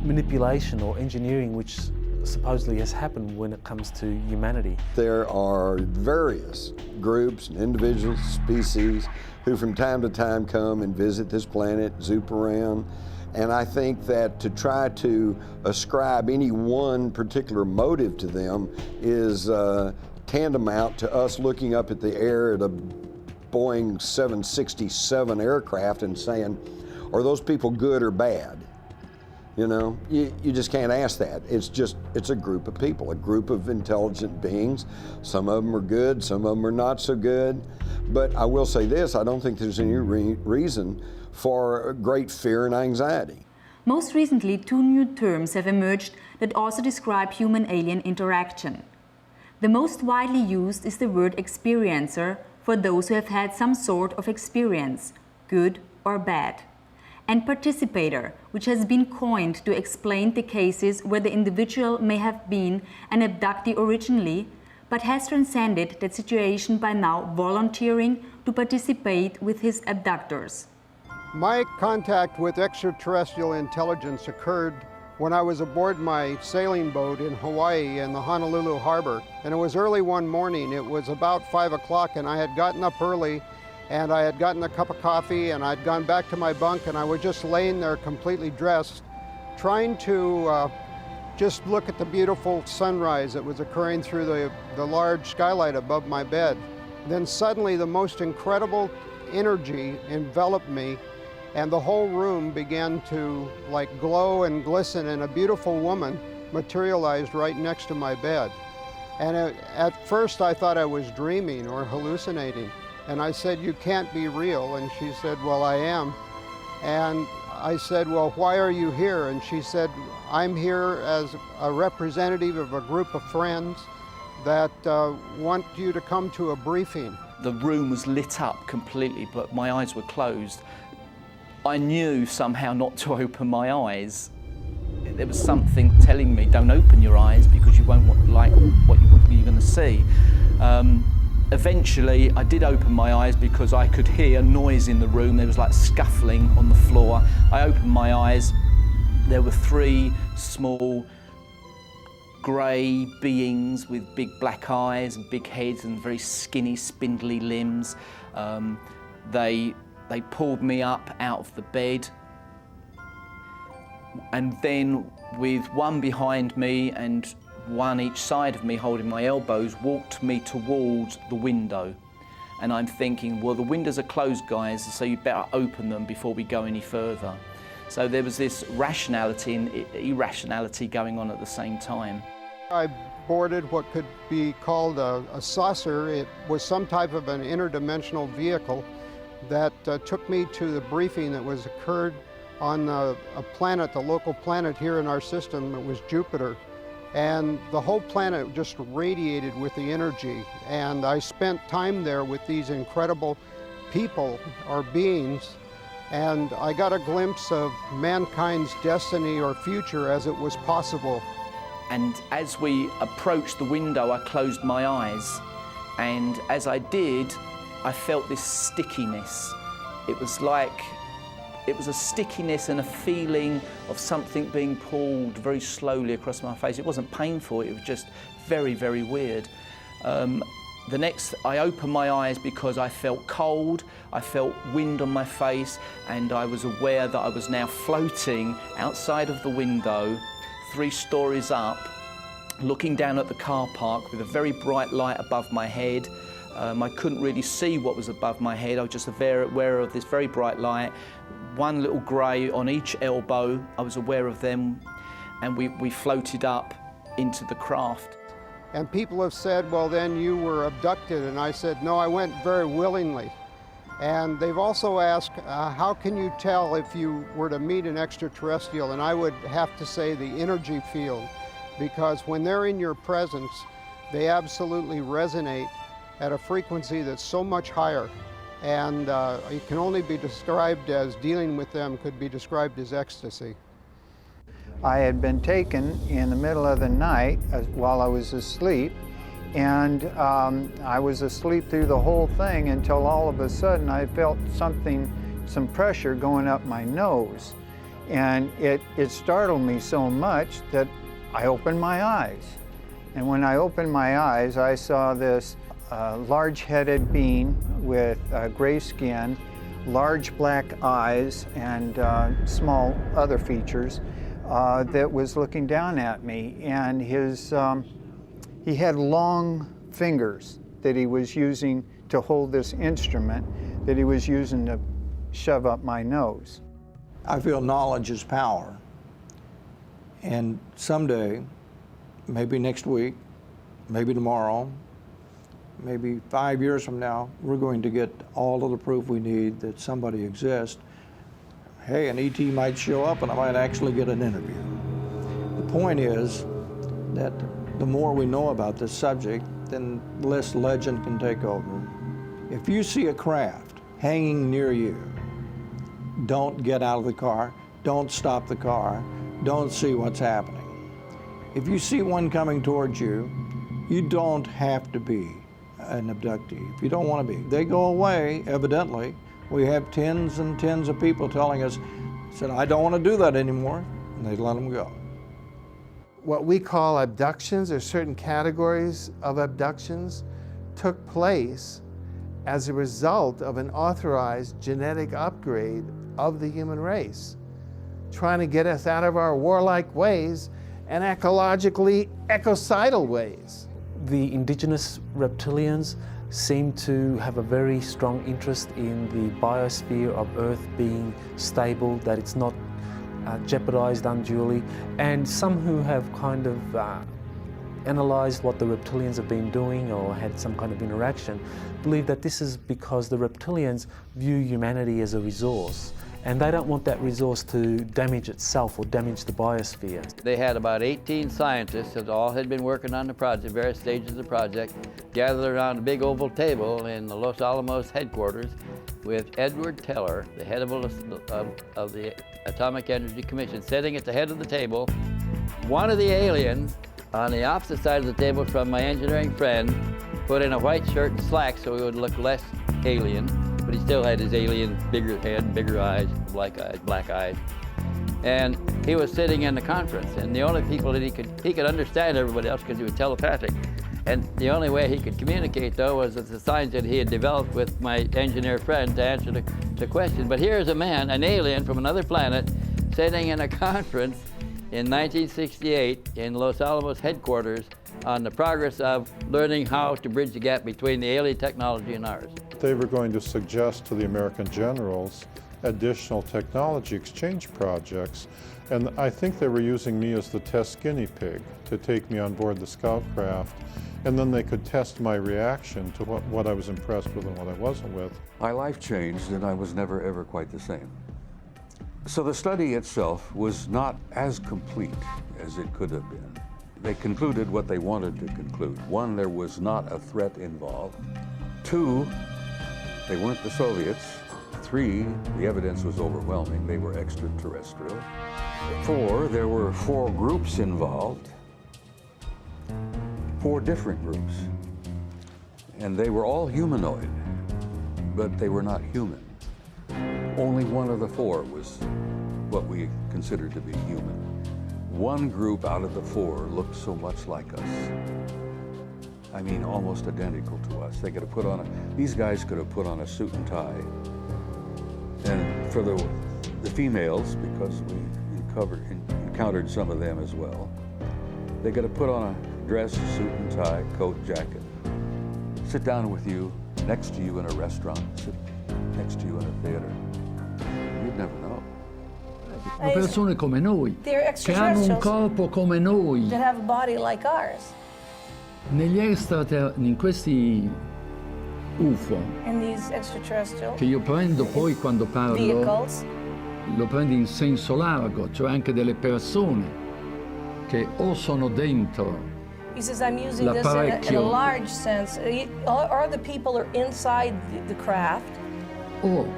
manipulation or engineering which supposedly has happened when it comes to humanity. There are various groups and individuals, species, who from time to time come and visit this planet, zoop around, and I think that to try to ascribe any one particular motive to them is tantamount to us looking up at the air at a Boeing 767 aircraft and saying, are those people good or bad? You know, you just can't ask that. It's a group of people, a group of intelligent beings. Some of them are good, some of them are not so good. But I will say this, I don't think there's any reason for great fear and anxiety. Most recently, 2 new terms have emerged that also describe human-alien interaction. The most widely used is the word experiencer for those who have had some sort of experience, good or bad, and participator, which has been coined to explain the cases where the individual may have been an abductee originally, but has transcended that situation by now volunteering to participate with his abductors. My contact with extraterrestrial intelligence occurred when I was aboard my sailing boat in Hawaii in the Honolulu harbor. And it was early one morning. It was about 5 o'clock, and I had gotten up early and I had gotten a cup of coffee and I'd gone back to my bunk, and I was just laying there completely dressed, trying to just look at the beautiful sunrise that was occurring through the large skylight above my bed. Then suddenly the most incredible energy enveloped me, and the whole room began to like glow and glisten, and a beautiful woman materialized right next to my bed. And at first I thought I was dreaming or hallucinating. And I said, "You can't be real." And she said, "Well, I am." And I said, "Well, why are you here?" And she said, "I'm here as a representative of a group of friends that want you to come to a briefing." The room was lit up completely, but my eyes were closed. I knew somehow not to open my eyes. There was something telling me, don't open your eyes because you won't like what you're going to see. Eventually, I did open my eyes because I could hear noise in the room. There was like scuffling on the floor. I opened my eyes. There were 3 small grey beings with big black eyes and big heads and very skinny, spindly limbs. They pulled me up out of the bed, and then with one behind me and one each side of me holding my elbows, walked me towards the window. And I'm thinking, well, the windows are closed, guys, so you better open them before we go any further. So there was this rationality and irrationality going on at the same time. I boarded what could be called a saucer. It was some type of an interdimensional vehicle that took me to the briefing that was occurred on a planet, the local planet here in our system. It was Jupiter. And the whole planet just radiated with the energy. And I spent time there with these incredible people or beings, and I got a glimpse of mankind's destiny or future as it was possible. And as we approached the window, I closed my eyes. And as I did, I felt this stickiness. It was a stickiness and a feeling of something being pulled very slowly across my face. It wasn't painful, it was just very, very weird. I opened my eyes because I felt cold, I felt wind on my face, and I was aware that I was now floating outside of the window, 3 stories up, looking down at the car park with a very bright light above my head. I couldn't really see what was above my head. I was just aware of this very bright light. 1 little grey on each elbow. I was aware of them, and we floated up into the craft. And people have said, "Well, then you were abducted." And I said, "No, I went very willingly." And they've also asked, how can you tell if you were to meet an extraterrestrial? And I would have to say the energy field, because when they're in your presence, they absolutely resonate at a frequency that's so much higher. And it can only be described as, dealing with them could be described as ecstasy. I had been taken in the middle of the night while I was asleep, and I was asleep through the whole thing until all of a sudden I felt some pressure going up my nose. And it startled me so much that I opened my eyes. And when I opened my eyes, I saw this large-headed being with gray skin, large black eyes, and small other features that was looking down at me. And he had long fingers that he was using to hold this instrument that he was using to shove up my nose. I feel knowledge is power. And someday, maybe next week, maybe tomorrow, maybe 5 years from now, we're going to get all of the proof we need that somebody exists. Hey, an ET might show up and I might actually get an interview. The point is that the more we know about this subject, then less legend can take over. If you see a craft hanging near you, don't get out of the car, don't stop the car, don't see what's happening. If you see one coming towards you, You don't have to be an abductee if you don't want to be. They go away, evidently. We have tens and tens of people telling us, said, I don't want to do that anymore, and they let them go. What we call abductions, or certain categories of abductions, took place as a result of an authorized genetic upgrade of the human race, trying to get us out of our warlike ways and ecologically ecocidal ways. The indigenous reptilians seem to have a very strong interest in the biosphere of Earth being stable, that it's not jeopardized unduly, and some who have kind of analyzed what the reptilians have been doing or had some kind of interaction believe that this is because the reptilians view humanity as a resource, and they don't want that resource to damage itself or damage the biosphere. They had about 18 scientists that all had been working on the project, various stages of the project, gathered around a big oval table in the Los Alamos headquarters with Edward Teller, the head of the Atomic Energy Commission, sitting at the head of the table. One of the aliens on the opposite side of the table from my engineering friend put in a white shirt and slacks so he would look less alien, but he still had his alien bigger head, bigger eyes, black eyes. And he was sitting in the conference, and the only people that he could understand everybody else because he was telepathic. And the only way he could communicate, though, was with the signs that he had developed with my engineer friend to answer the question. But here's a man, an alien from another planet, sitting in a conference in 1968 in Los Alamos headquarters on the progress of learning how to bridge the gap between the alien technology and ours. They were going to suggest to the American generals additional technology exchange projects, and I think they were using me as the test guinea pig to take me on board the scout craft, and then they could test my reaction to what I was impressed with and what I wasn't with. My life changed, and I was never ever quite the same. So the study itself was not as complete as it could have been. They concluded what they wanted to conclude. One, there was not a threat involved. Two, they weren't the Soviets. Three, the evidence was overwhelming. They were extraterrestrial. Four, there were 4 groups involved, 4 different groups. And they were all humanoid, but they were not human. Only one of the 4 was what we considered to be human. One group out of the 4 looked so much like us. I mean, almost identical to us. They could have put on these guys could have put on a suit and tie. And for the females, because we encountered some of them as well, they could have put on a dress, suit and tie, coat, jacket, sit down with you, next to you in a restaurant, sit next to you in a theater. You'd never know. Sono persone come noi, che hanno un corpo come noi. That have a body like ours. In questi UFO, And these extraterrestrial che io prendo poi quando parlo, vehicles, lo prendo in senso largo, cioè anche delle persone che o sono dentro he says, I'm using this in a large sense. Or the people are inside the craft.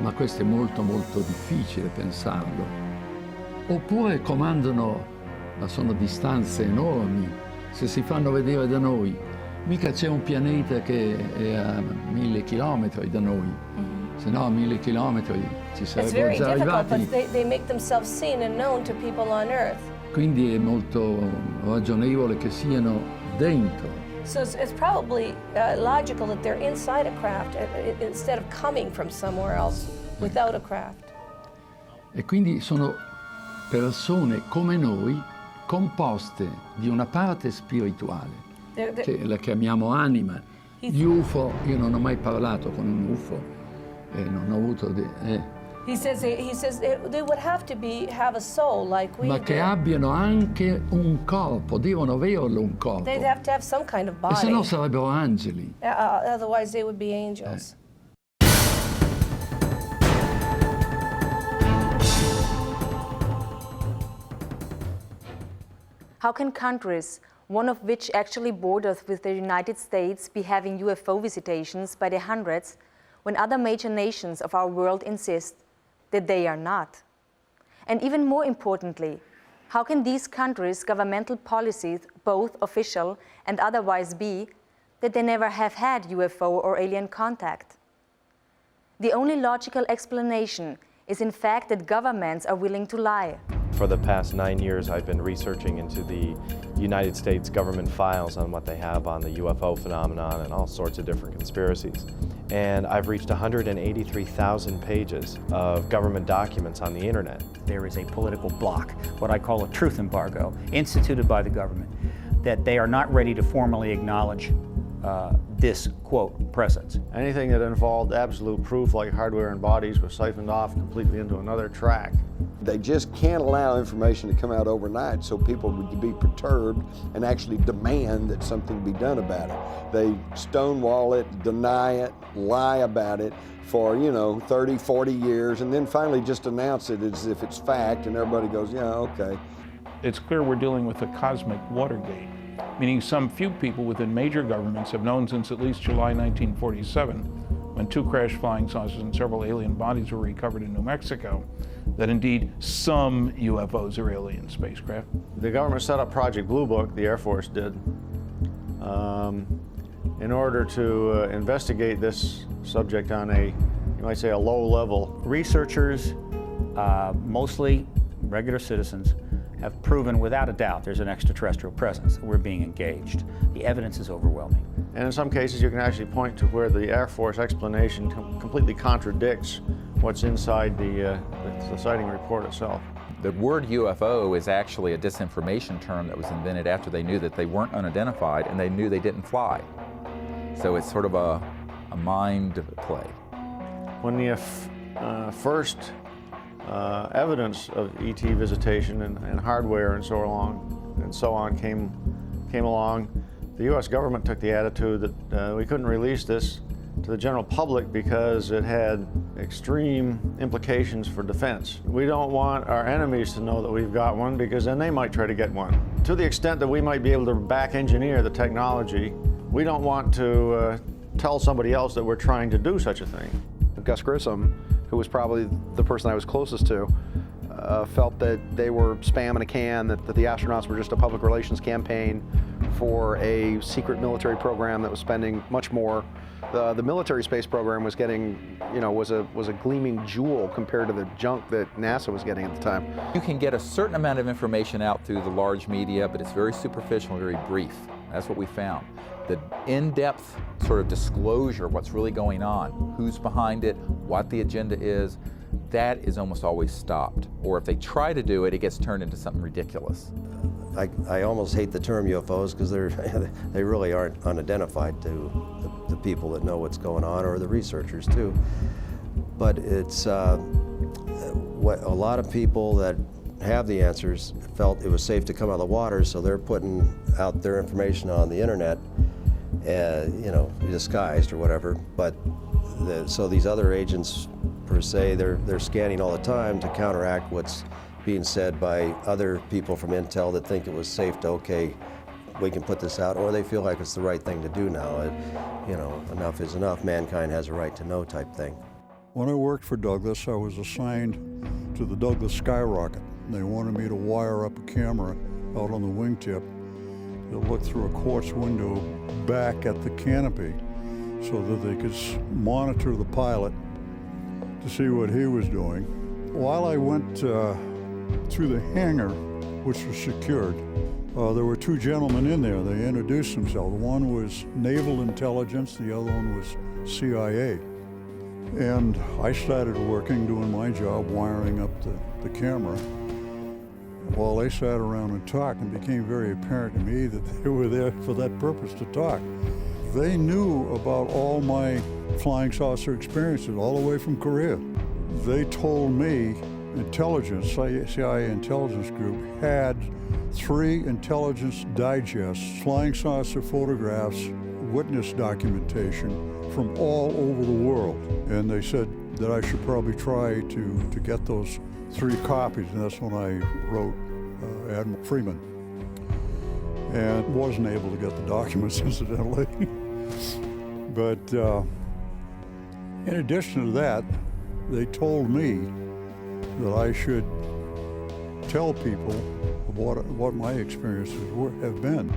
ma questo è molto molto difficile pensarlo, oppure comandano, ma sono distanze enormi. Se si fanno vedere da noi, mica c'è un pianeta che è a 1000 chilometri da noi, se no a 1000 chilometri ci sarebbero già arrivati. But they make themselves seen and known to people on Earth. Quindi è molto ragionevole che siano dentro. So it's probably logical that they're inside a craft instead of coming from somewhere else without a craft. E quindi sono persone come noi, composte di una parte spirituale, che la chiamiamo anima. Gli UFO, io non ho mai parlato con un UFO, non ho avuto... He says they would have to have a soul like we ma do. che abbiano anche un corpo, devono averlo un corpo. They'd have to have some kind of body. E se no sarebbero angeli. Otherwise they would be angels. How can countries, one of which actually borders with the United States, be having UFO visitations by the hundreds when other major nations of our world insist that they are not? And even more importantly, How can these countries' governmental policies, both official and otherwise, be that they never have had UFO or alien contact? The only logical explanation is in fact that governments are willing to lie. For the past 9 years, I've been researching into the United States government files on what they have on the UFO phenomenon and all sorts of different conspiracies. And I've reached 183,000 pages of government documents on the internet. There is a political block, what I call a truth embargo, instituted by the government, that they are not ready to formally acknowledge this, quote, presence. Anything that involved absolute proof, like hardware and bodies, was siphoned off completely into another track. They just can't allow information to come out overnight so people would be perturbed and actually demand that something be done about it. They stonewall it, deny it, lie about it for, 30, 40 years, and then finally just announce it as if it's fact, and everybody goes, yeah, okay. It's clear we're dealing with a cosmic Watergate, meaning some few people within major governments have known since at least July 1947, when 2 crashed flying saucers and several alien bodies were recovered in New Mexico, that indeed some UFOs are alien spacecraft. The government set up Project Blue Book, the Air Force did, in order to investigate this subject on a, you might say, a low level. Researchers, mostly regular citizens, have proven without a doubt there's an extraterrestrial presence, that we're being engaged. The evidence is overwhelming. And in some cases you can actually point to where the Air Force explanation completely contradicts what's inside the sighting report itself. The word UFO is actually a disinformation term that was invented after they knew that they weren't unidentified and they knew they didn't fly. So it's sort of a mind play. When the first evidence of ET visitation and hardware and so on came along, the U.S. government took the attitude that we couldn't release this to the general public because it had extreme implications for defense. We don't want our enemies to know that we've got one because then they might try to get one. To the extent that we might be able to back engineer the technology, we don't want to tell somebody else that we're trying to do such a thing. Gus Grissom, who was probably the person I was closest to, felt that they were spam in a can, that the astronauts were just a public relations campaign for a secret military program that was spending much more. The military space program was getting, was a gleaming jewel compared to the junk that NASA was getting at the time. You can get a certain amount of information out through the large media, but it's very superficial, very brief. That's what we found. The in-depth sort of disclosure of what's really going on, who's behind it, what the agenda is, that is almost always stopped. Or if they try to do it, it gets turned into something ridiculous. I almost hate the term UFOs because they really aren't unidentified to the people that know what's going on, or the researchers too. But it's what a lot of people that have the answers felt it was safe to come out of the water, so they're putting out their information on the internet, disguised or whatever. But so these other agents, per se, they're scanning all the time to counteract what's being said by other people from Intel that think it was safe to, okay, we can put this out, or they feel like it's the right thing to do now. Enough is enough, mankind has a right to know type thing. When I worked for Douglas, I was assigned to the Douglas Skyrocket. They wanted me to wire up a camera out on the wingtip that looked through a quartz window back at the canopy so that they could monitor the pilot to see what he was doing. While I went through the hangar, which was secured, there were 2 gentlemen in there. They introduced themselves. One was Naval Intelligence, the other one was CIA. And I started working, doing my job, wiring up the camera, while they sat around and talked, and it became very apparent to me that they were there for that purpose, to talk. They knew about all my flying saucer experiences, all the way from Korea. They told me intelligence, CIA intelligence group, had 3 intelligence digests, flying saucer photographs, witness documentation from all over the world. And they said that I should probably try to get those 3 copies, and that's when I wrote Admiral Freeman. And wasn't able to get the documents, incidentally. But in addition to that, they told me that I should tell people what my experiences have been.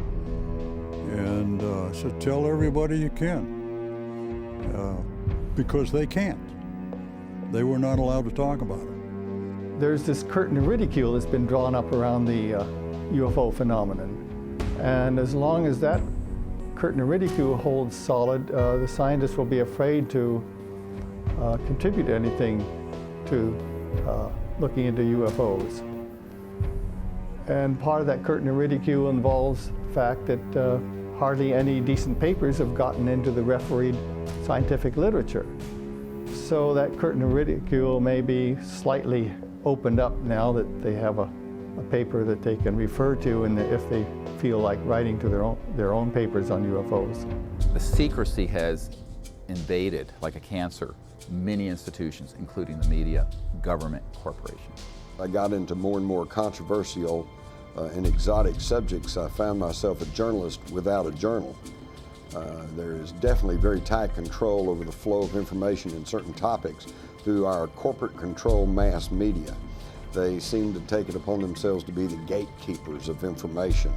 And I said, tell everybody you can, because they can't. They were not allowed to talk about it. There's this curtain of ridicule that's been drawn up around the UFO phenomenon. And as long as that curtain of ridicule holds solid, the scientists will be afraid to contribute anything to looking into UFOs. And part of that curtain of ridicule involves the fact that hardly any decent papers have gotten into the refereed scientific literature. So that curtain of ridicule may be slightly opened up now that they have a paper that they can refer to, and if they feel like writing to their own papers on UFOs. The secrecy has invaded, like a cancer, many institutions, including the media, government, corporations. I got into more and more controversial and exotic subjects. I found myself a journalist without a journal. There is definitely very tight control over the flow of information in certain topics through our corporate controlled mass media. They seem to take it upon themselves to be the gatekeepers of information.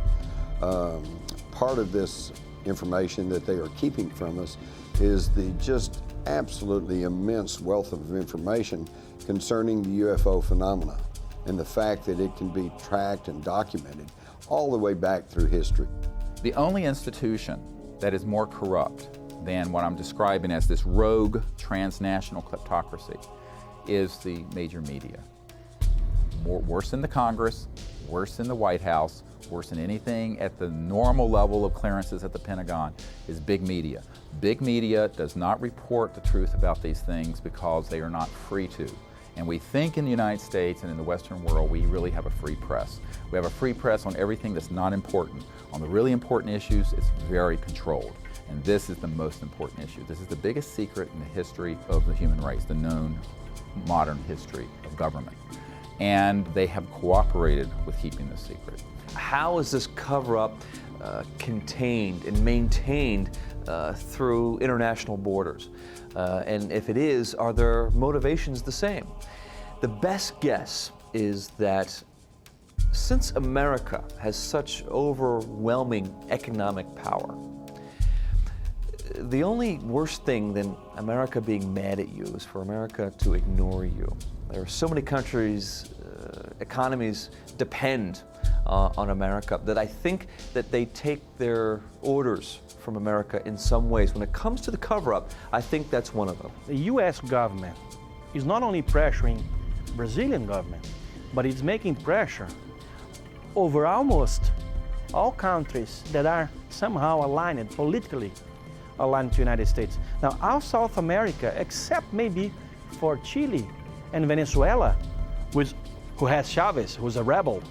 Part of this information that they are keeping from us is the just absolutely immense wealth of information concerning the UFO phenomena and the fact that it can be tracked and documented all the way back through history. The only institution that is more corrupt than what I'm describing as this rogue transnational kleptocracy is the major media. Worse than the Congress, worse than the White House, worse than anything at the normal level of clearances at the Pentagon is big media. Big media does not report the truth about these things because they are not free to. And we think in the United States and in the Western world we really have a free press. We have a free press on everything that's not important. On the really important issues, it's very controlled. And this is the most important issue. This is the biggest secret in the history of the human race, the known modern history of government. And they have cooperated with keeping this secret. How is this cover-up contained and maintained through international borders? And if it is, are their motivations the same? The best guess is that since America has such overwhelming economic power, the only worse thing than America being mad at you is for America to ignore you. There are so many countries, economies depend on America that I think that they take their orders from America in some ways. When it comes to the cover-up, I think that's one of them. The U.S. government is not only pressuring Brazilian government, but it's making pressure over almost all countries that are somehow aligned, politically aligned to the United States. Now, all South America, except maybe for Chile and Venezuela, who has Chavez, who's a rebel,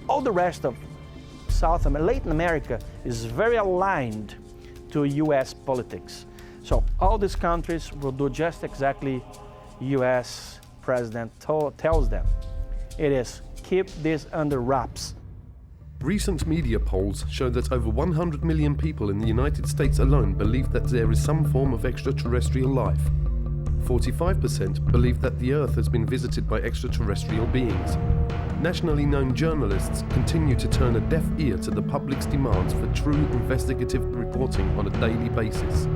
all the rest of Latin America is very aligned to U.S. politics. So all these countries will do just exactly U.S. president tells them. It is keep this under wraps. Recent media polls show that over 100 million people in the United States alone believe that there is some form of extraterrestrial life. 45% believe that the Earth has been visited by extraterrestrial beings. Nationally known journalists continue to turn a deaf ear to the public's demands for true investigative reporting on a daily basis,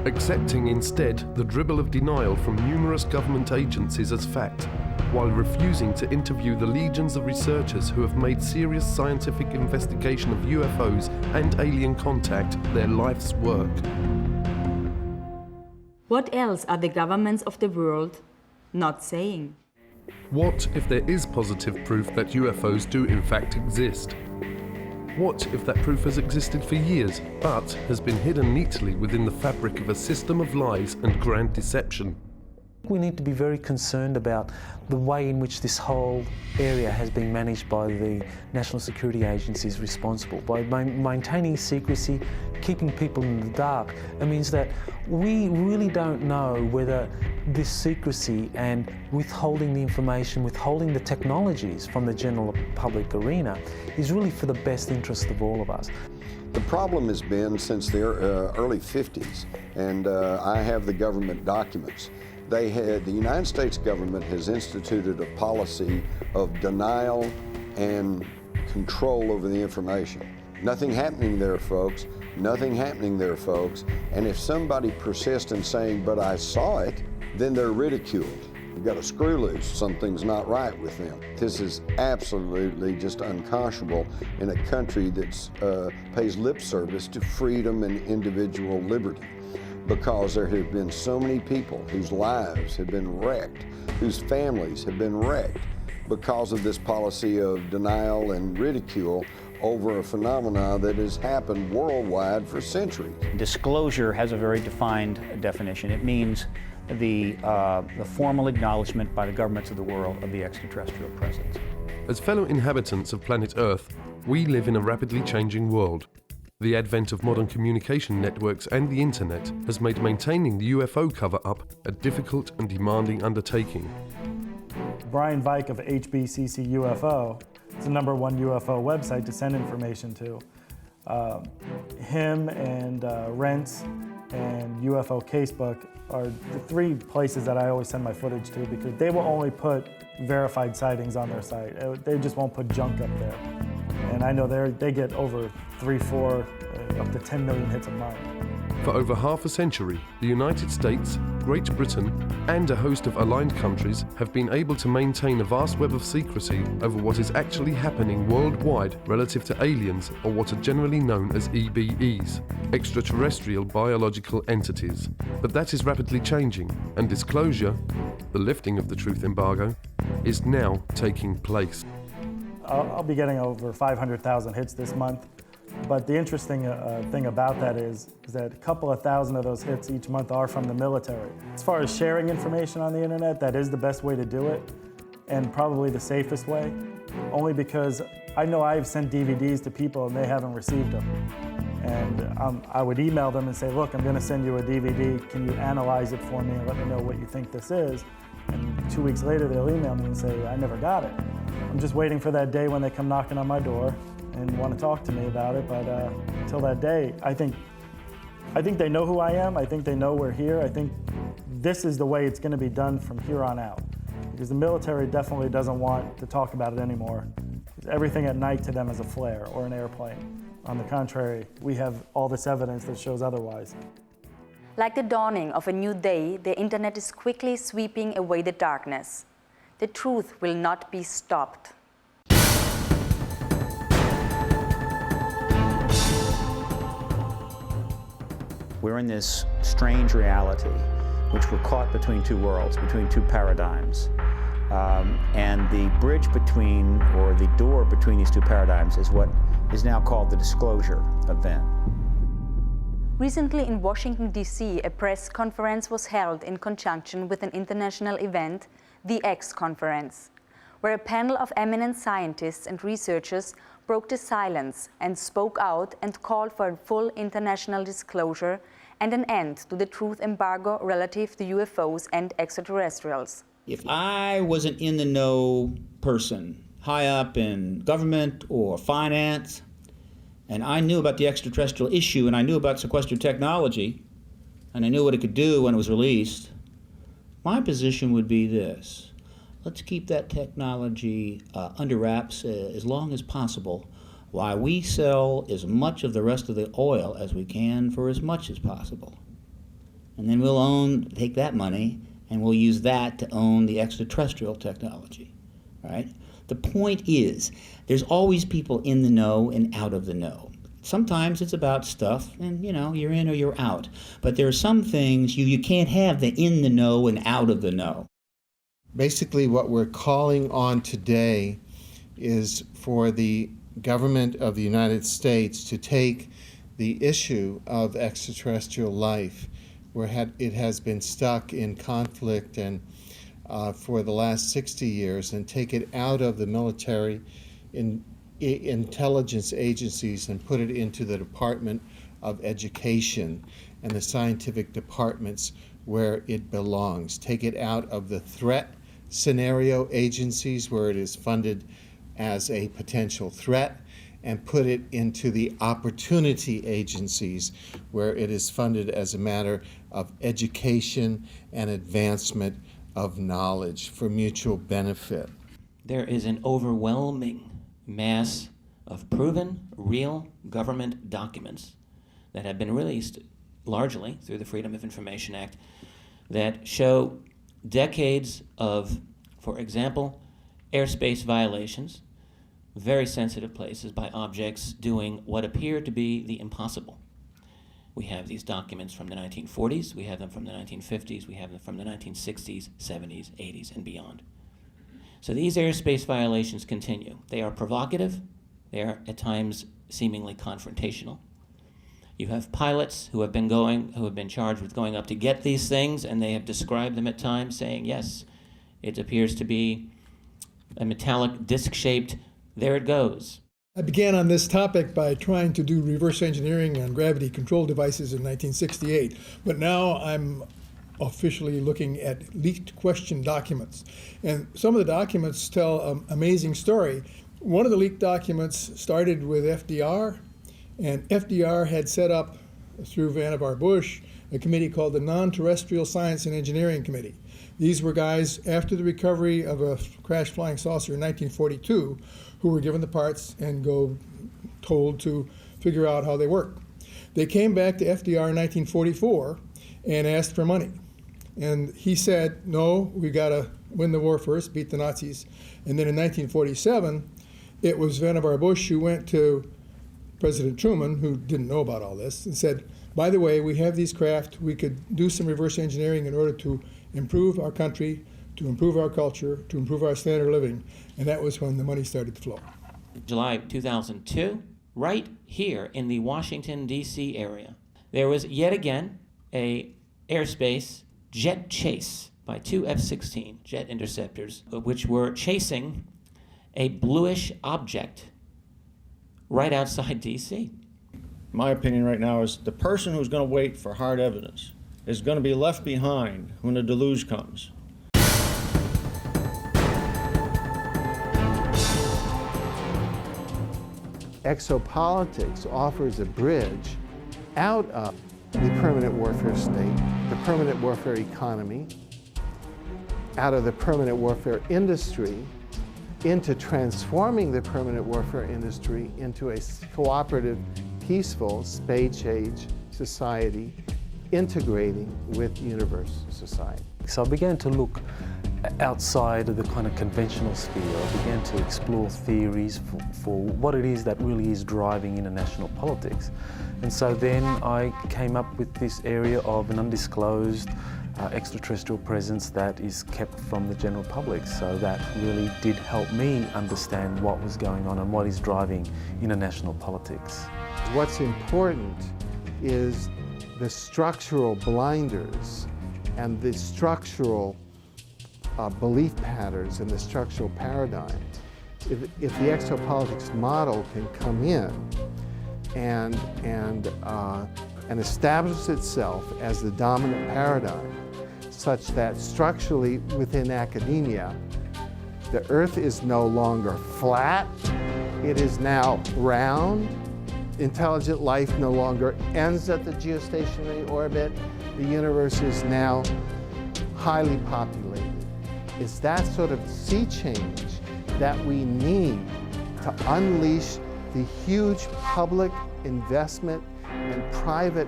accepting instead the dribble of denial from numerous government agencies as fact, while refusing to interview the legions of researchers who have made serious scientific investigation of UFOs and alien contact their life's work. What else are the governments of the world not saying? What if there is positive proof that UFOs do in fact exist? What if that proof has existed for years, but has been hidden neatly within the fabric of a system of lies and grand deception? We need to be very concerned about the way in which this whole area has been managed by the national security agencies responsible. By maintaining secrecy, keeping people in the dark, it means that we really don't know whether this secrecy and withholding the information, withholding the technologies from the general public arena is really for the best interest of all of us. The problem has been since the early 50s, and I have the government documents. The United States government has instituted a policy of denial and control over the information. Nothing happening there, folks. Nothing happening there, folks. And if somebody persists in saying, but I saw it, then they're ridiculed. You've got a screw loose. Something's not right with them. This is absolutely just unconscionable in a country that pays lip service to freedom and individual liberty, because there have been so many people whose lives have been wrecked, whose families have been wrecked because of this policy of denial and ridicule over a phenomena that has happened worldwide for centuries. Disclosure has a very defined definition. It means the formal acknowledgement by the governments of the world of the extraterrestrial presence. As fellow inhabitants of planet Earth, we live in a rapidly changing world. The advent of modern communication networks and the internet has made maintaining the UFO cover-up a difficult and demanding undertaking. Brian Vike of HBCC UFO is the #1 UFO website to send information to. Him and Rents and UFO Casebook are the 3 places that I always send my footage to, because they will only put verified sightings on their site. They just won't put junk up there. And I know they get over 3, 4, up to 10 million hits a month. For over half a century, the United States, Great Britain, and a host of aligned countries have been able to maintain a vast web of secrecy over what is actually happening worldwide relative to aliens, or what are generally known as EBEs, extraterrestrial biological entities. But that is rapidly changing, and disclosure, the lifting of the truth embargo, is now taking place. I'll be getting over 500,000 hits this month. But the interesting thing about that is that a couple of thousand of those hits each month are from the military. As far as sharing information on the internet, that is the best way to do it, and probably the safest way, only because I know I've sent DVDs to people and they haven't received them. And I would email them and say, look, I'm going to send you a DVD. Can you analyze it for me and let me know what you think this is? And 2 weeks later, they'll email me and say, I never got it. I'm just waiting for that day when they come knocking on my door and want to talk to me about it, but until that day, I think they know who I am. I think they know we're here. I think this is the way it's going to be done from here on out, because the military definitely doesn't want to talk about it anymore. Everything at night to them is a flare or an airplane. On the contrary, we have all this evidence that shows otherwise. Like the dawning of a new day, the internet is quickly sweeping away the darkness. The truth will not be stopped. We're in this strange reality, which we're caught between 2 worlds, between 2 paradigms. And the bridge between, or the door between these 2 paradigms is what is now called the disclosure event. Recently in Washington, D.C., a press conference was held in conjunction with an international event, the X Conference, where a panel of eminent scientists and researchers broke the silence and spoke out and called for a full international disclosure and an end to the truth embargo relative to UFOs and extraterrestrials. If I was an in-the-know person, high up in government or finance, and I knew about the extraterrestrial issue and I knew about sequestered technology, and I knew what it could do when it was released, my position would be this: let's keep that technology under wraps as long as possible, while we sell as much of the rest of the oil as we can for as much as possible. And then we'll take that money and we'll use that to own the extraterrestrial technology, right? The point is, there's always people in the know and out of the know. Sometimes it's about stuff and, you're in or you're out. But there are some things you can't have the in the know and out of the know. Basically, what we're calling on today is for the government of the United States to take the issue of extraterrestrial life, where it has been stuck in conflict and for the last 60 years, and take it out of the military intelligence agencies and put it into the Department of Education and the scientific departments where it belongs. Take it out of the threat scenario agencies where it is funded as a potential threat, and put it into the opportunity agencies where it is funded as a matter of education and advancement of knowledge for mutual benefit. There is an overwhelming mass of proven, real government documents that have been released largely through the Freedom of Information Act that show decades of, for example, airspace violations, very sensitive places by objects doing what appear to be the impossible. We have these documents from the 1940s, we have them from the 1950s, we have them from the 1960s, 70s, 80s, and beyond. So these airspace violations continue. They are provocative, they are at times seemingly confrontational. You have pilots who have been charged with going up to get these things, and they have described them at times saying, yes, it appears to be a metallic disc-shaped, there it goes. I began on this topic by trying to do reverse engineering on gravity control devices in 1968, but now I'm officially looking at leaked question documents. And some of the documents tell an amazing story. One of the leaked documents started with FDR, and FDR had set up, through Vannevar Bush, a committee called the Non-Terrestrial Science and Engineering Committee. These were guys, after the recovery of a crashed flying saucer in 1942, who were given the parts and told to figure out how they work. They came back to FDR in 1944 and asked for money. And he said, no, we got to win the war first, beat the Nazis. And then in 1947, it was Vannevar Bush who went to President Truman, who didn't know about all this, and said, by the way, we have these craft, we could do some reverse engineering in order to improve our country, to improve our culture, to improve our standard of living. And that was when the money started to flow. July 2002, right here in the Washington, D.C. area, there was yet again a airspace jet chase by two F-16 jet interceptors, which were chasing a bluish object right outside D.C. My opinion right now is the person who's going to wait for hard evidence is going to be left behind when the deluge comes. Exopolitics offers a bridge out of the permanent warfare state, the permanent warfare economy, out of the permanent warfare industry, into transforming the permanent warfare industry into a cooperative, peaceful, space-age society, integrating with universal society. So I began to look outside of the kind of conventional sphere. I began to explore theories for what it is that really is driving international politics. And so then I came up with this area of an undisclosed extraterrestrial presence that is kept from the general public. So that really did help me understand what was going on and what is driving international politics. What's important is the structural blinders and the structural belief patterns and the structural paradigm. If the exopolitics model can come in and establish itself as the dominant paradigm, such that structurally within academia, the Earth is no longer flat, it is now round. Intelligent life no longer ends at the geostationary orbit. The universe is now highly populated. It's that sort of sea change that we need to unleash the huge public investment and private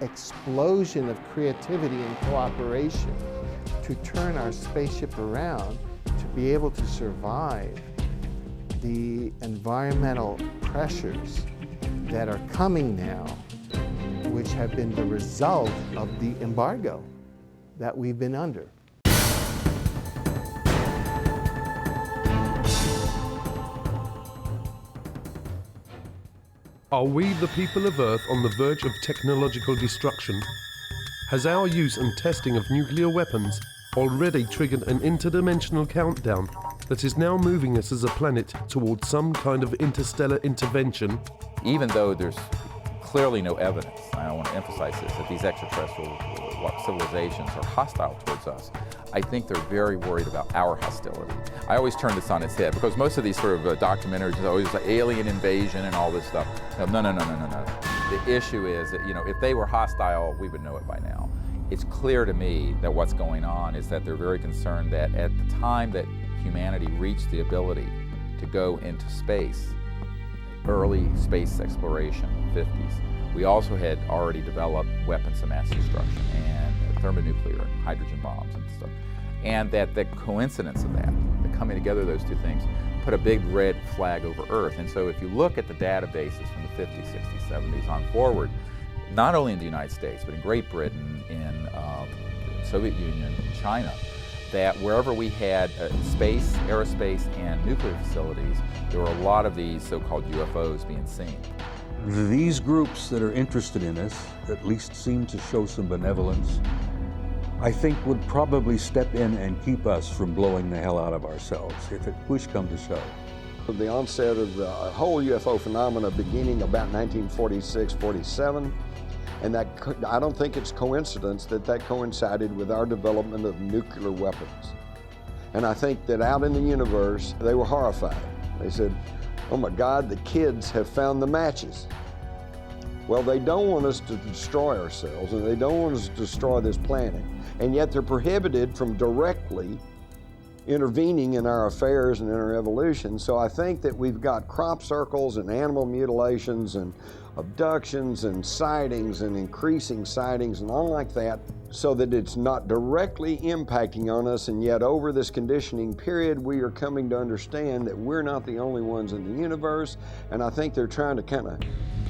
explosion of creativity and cooperation to turn our spaceship around to be able to survive the environmental pressures that are coming now, which have been the result of the embargo that we've been under. Are we, the people of Earth, on the verge of technological destruction? Has our use and testing of nuclear weapons already triggered an interdimensional countdown that is now moving us as a planet towards some kind of interstellar intervention? Even though there's clearly no evidence, I want to emphasize this, that these extraterrestrial civilizations are hostile towards us, I think they're very worried about our hostility. I always turn this on its head, because most of these sort of documentaries are always like alien invasion and all this stuff. No. The issue is that, if they were hostile, we would know it by now. It's clear to me that what's going on is that they're very concerned that at the time that humanity reached the ability to go into space, early space exploration, 50s. We also had already developed weapons of mass destruction and thermonuclear and hydrogen bombs and stuff. And that the coincidence of that, the coming together of those two things, put a big red flag over Earth. And so if you look at the databases from the 50s, 60s, 70s on forward, not only in the United States, but in Great Britain, in the Soviet Union, in China, that wherever we had space, aerospace, and nuclear facilities, there were a lot of these so-called UFOs being seen. These groups that are interested in us, at least seem to show some benevolence, I think would probably step in and keep us from blowing the hell out of ourselves if it push come to shove. The onset of the whole UFO phenomena beginning about 1946, 47, and that I don't think it's coincidence that that coincided with our development of nuclear weapons. And I think that out in the universe, they were horrified. They said, oh my God, the kids have found the matches. Well, they don't want us to destroy ourselves, and they don't want us to destroy this planet, and yet they're prohibited from directly intervening in our affairs and in our evolution. So I think that we've got crop circles and animal mutilations and abductions and sightings and increasing sightings and all like that, so that it's not directly impacting on us, and yet over this conditioning period we are coming to understand that we're not the only ones in the universe. And I think they're trying to kind of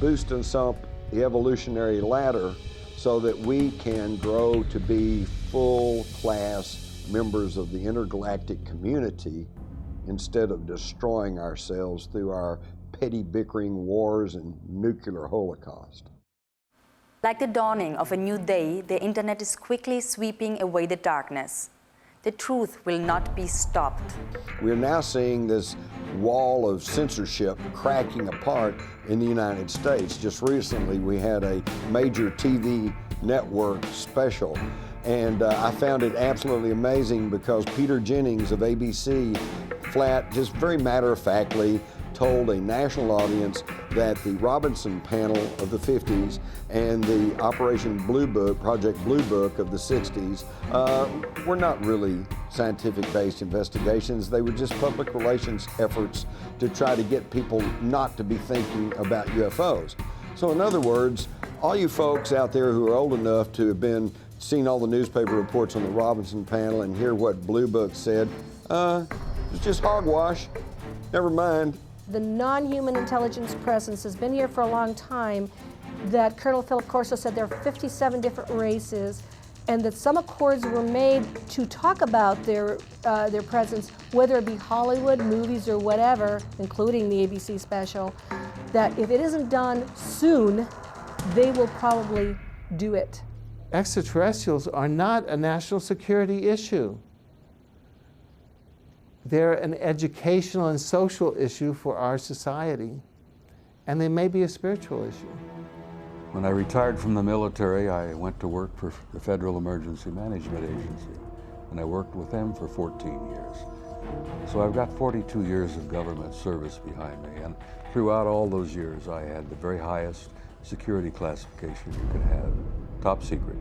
boost us up the evolutionary ladder so that we can grow to be full-class members of the intergalactic community instead of destroying ourselves through our petty bickering wars and nuclear holocaust. Like the dawning of a new day, the internet is quickly sweeping away the darkness. The truth will not be stopped. We're now seeing this wall of censorship cracking apart in the United States. Just recently we had a major TV network special, and I found it absolutely amazing because Peter Jennings of ABC just very matter-of-factly told a national audience that the Robinson panel of the 50s and the Operation Blue Book, Project Blue Book of the 60s were not really scientific-based investigations. They were just public relations efforts to try to get people not to be thinking about UFOs. So in other words, all you folks out there who are old enough to have seen all the newspaper reports on the Robinson panel and hear what Blue Book said, it's just hogwash. Never mind. The non-human intelligence presence has been here for a long time, that Colonel Philip Corso said there are 57 different races, and that some accords were made to talk about their presence, whether it be Hollywood, movies, or whatever, including the ABC special, that if it isn't done soon, they will probably do it. Extraterrestrials are not a national security issue. They're an educational and social issue for our society, and they may be a spiritual issue. When I retired from the military, I went to work for the Federal Emergency Management Agency, and I worked with them for 14 years. So I've got 42 years of government service behind me, and throughout all those years I had the very highest security classification you could have, top secret.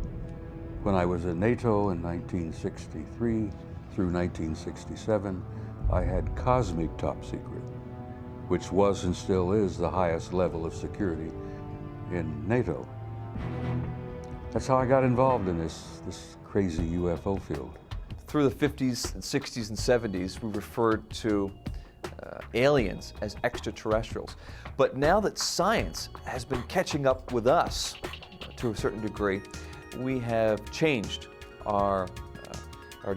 When I was in NATO in 1963 through 1967, I had cosmic top secret, which was and still is the highest level of security in NATO. That's how I got involved in this crazy UFO field. Through the 50s and 60s and 70s, we referred to aliens as extraterrestrials. But now that science has been catching up with us to a certain degree, we have changed our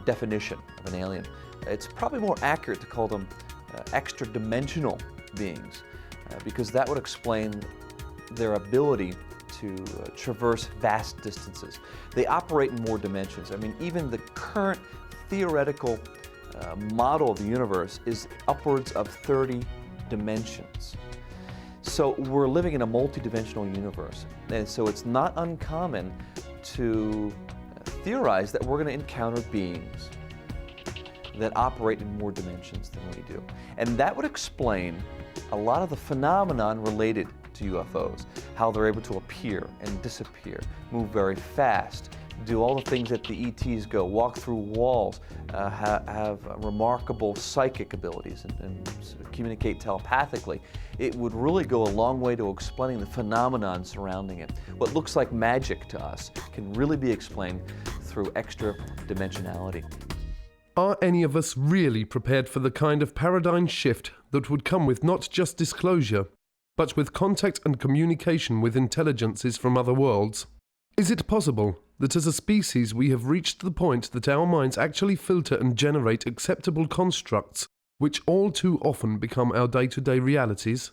definition of an alien. It's probably more accurate to call them extra-dimensional beings, because that would explain their ability to traverse vast distances. They operate in more dimensions. I mean, even the current theoretical model of the universe is upwards of 30 dimensions. So we're living in a multi-dimensional universe, and so it's not uncommon to theorize that we're going to encounter beings that operate in more dimensions than we do. And that would explain a lot of the phenomenon related to UFOs, how they're able to appear and disappear, move very fast, do all the things that the ETs go, walk through walls, have remarkable psychic abilities and communicate telepathically, it would really go a long way to explaining the phenomenon surrounding it. What looks like magic to us can really be explained through extra dimensionality. Are any of us really prepared for the kind of paradigm shift that would come with not just disclosure, but with contact and communication with intelligences from other worlds? Is it possible that as a species we have reached the point that our minds actually filter and generate acceptable constructs, which all too often become our day-to-day realities?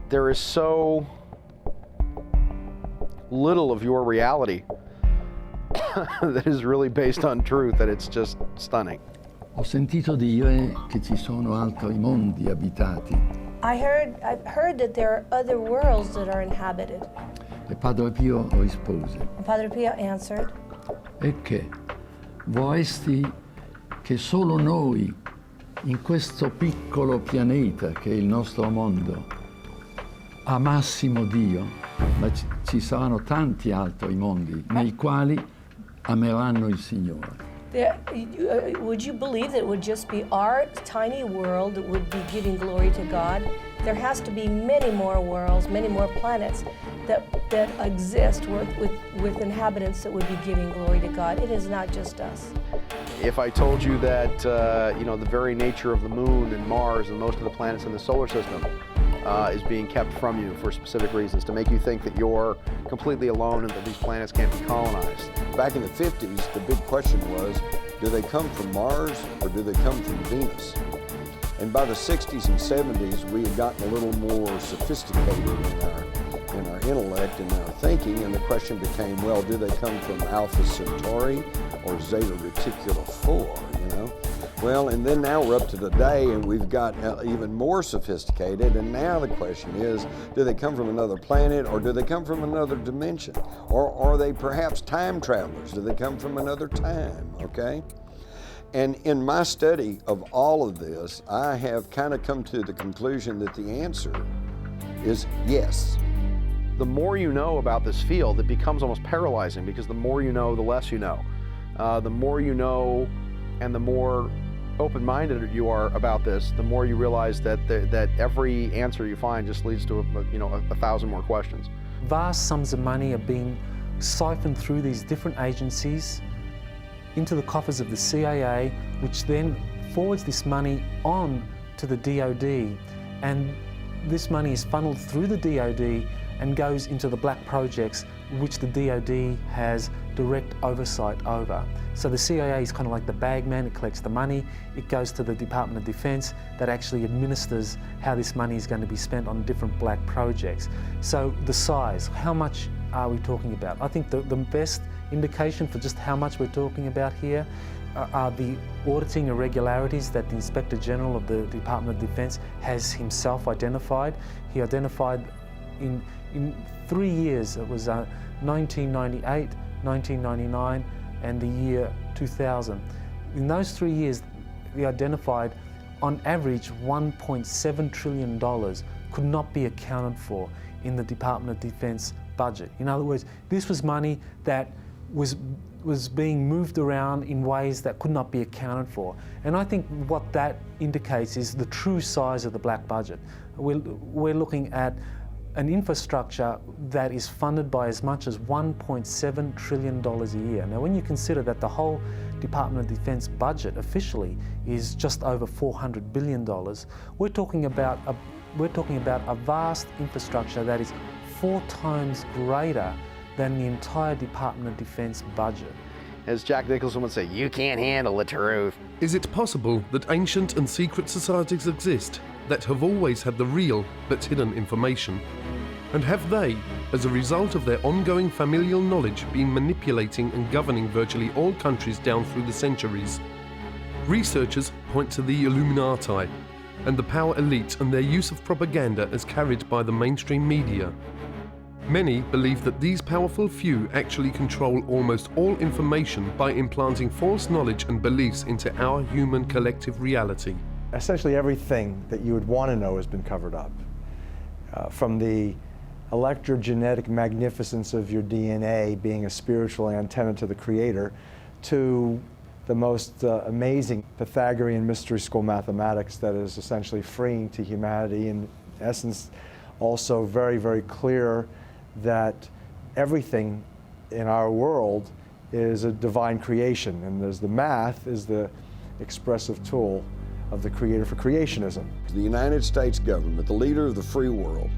There is so little of your reality that is really based on truth that it's just stunning. Ho sentito dire che ci sono altri mondi abitati. I've heard that there are other worlds that are inhabited. E Padre Pio rispose: Padre Pio answered, e che vorresti che solo noi, in questo piccolo pianeta che è il nostro mondo, amassimo Dio, ma ci saranno tanti altri mondi nei quali ameranno il Signore. Would you believe that it would just be our tiny world that would be giving glory to God? There has to be many more worlds, many more planets that exist with inhabitants that would be giving glory to God. It is not just us. If I told you that, the very nature of the moon and Mars and most of the planets in the solar system is being kept from you for specific reasons, to make you think that you're completely alone and that these planets can't be colonized. Back in the 50s, the big question was, do they come from Mars or do they come from Venus? And by the 60s and 70s, we had gotten a little more sophisticated in our intellect and our thinking, and the question became, well, do they come from Alpha Centauri or Zeta Reticuli 4, Well, and then now we're up to today, and we've got even more sophisticated, and now the question is, do they come from another planet, or do they come from another dimension? Or are they perhaps time travelers? Do they come from another time, okay? And in my study of all of this, I have kind of come to the conclusion that the answer is yes. The more you know about this field, it becomes almost paralyzing, because the more you know, the less you know. The more you know and the more open-minded you are about this, the more you realize that every answer you find just leads to 1,000 more questions. Vast sums of money are being siphoned through these different agencies into the coffers of the CIA, which then forwards this money on to the DoD, and this money is funneled through the DoD and goes into the black projects which the DoD has direct oversight over. So the CIA is kind of like the bag man. It collects the money, it goes to the Department of Defense that actually administers how this money is going to be spent on different black projects. So the size, how much are we talking about? I think the best indication for just how much we're talking about here are the auditing irregularities that the Inspector General of the Department of Defense has himself identified. He identified in 3 years, it was 1998, 1999, and the year 2000. In those 3 years, we identified, on average, $1.7 trillion could not be accounted for in the Department of Defense budget. In other words, this was money that was being moved around in ways that could not be accounted for. And I think what that indicates is the true size of the black budget. We're looking at an infrastructure that is funded by as much as $1.7 trillion a year. Now, when you consider that the whole Department of Defense budget officially is just over $400 billion, we're talking about a vast infrastructure that is 4 times greater than the entire Department of Defense budget. As Jack Nicholson would say, you can't handle the truth. Is it possible that ancient and secret societies exist that have always had the real but hidden information? And have they, as a result of their ongoing familial knowledge, been manipulating and governing virtually all countries down through the centuries? Researchers point to the Illuminati and the power elite and their use of propaganda as carried by the mainstream media. Many believe that these powerful few actually control almost all information by implanting false knowledge and beliefs into our human collective reality. Essentially everything that you would want to know has been covered up. From the electrogenetic magnificence of your DNA being a spiritual antenna to the Creator, to the most amazing Pythagorean mystery school mathematics that is essentially freeing to humanity, in essence also very, very clear that everything in our world is a divine creation, and there's the math is the expressive tool of the Creator for creationism. The United States government, the leader of the free world,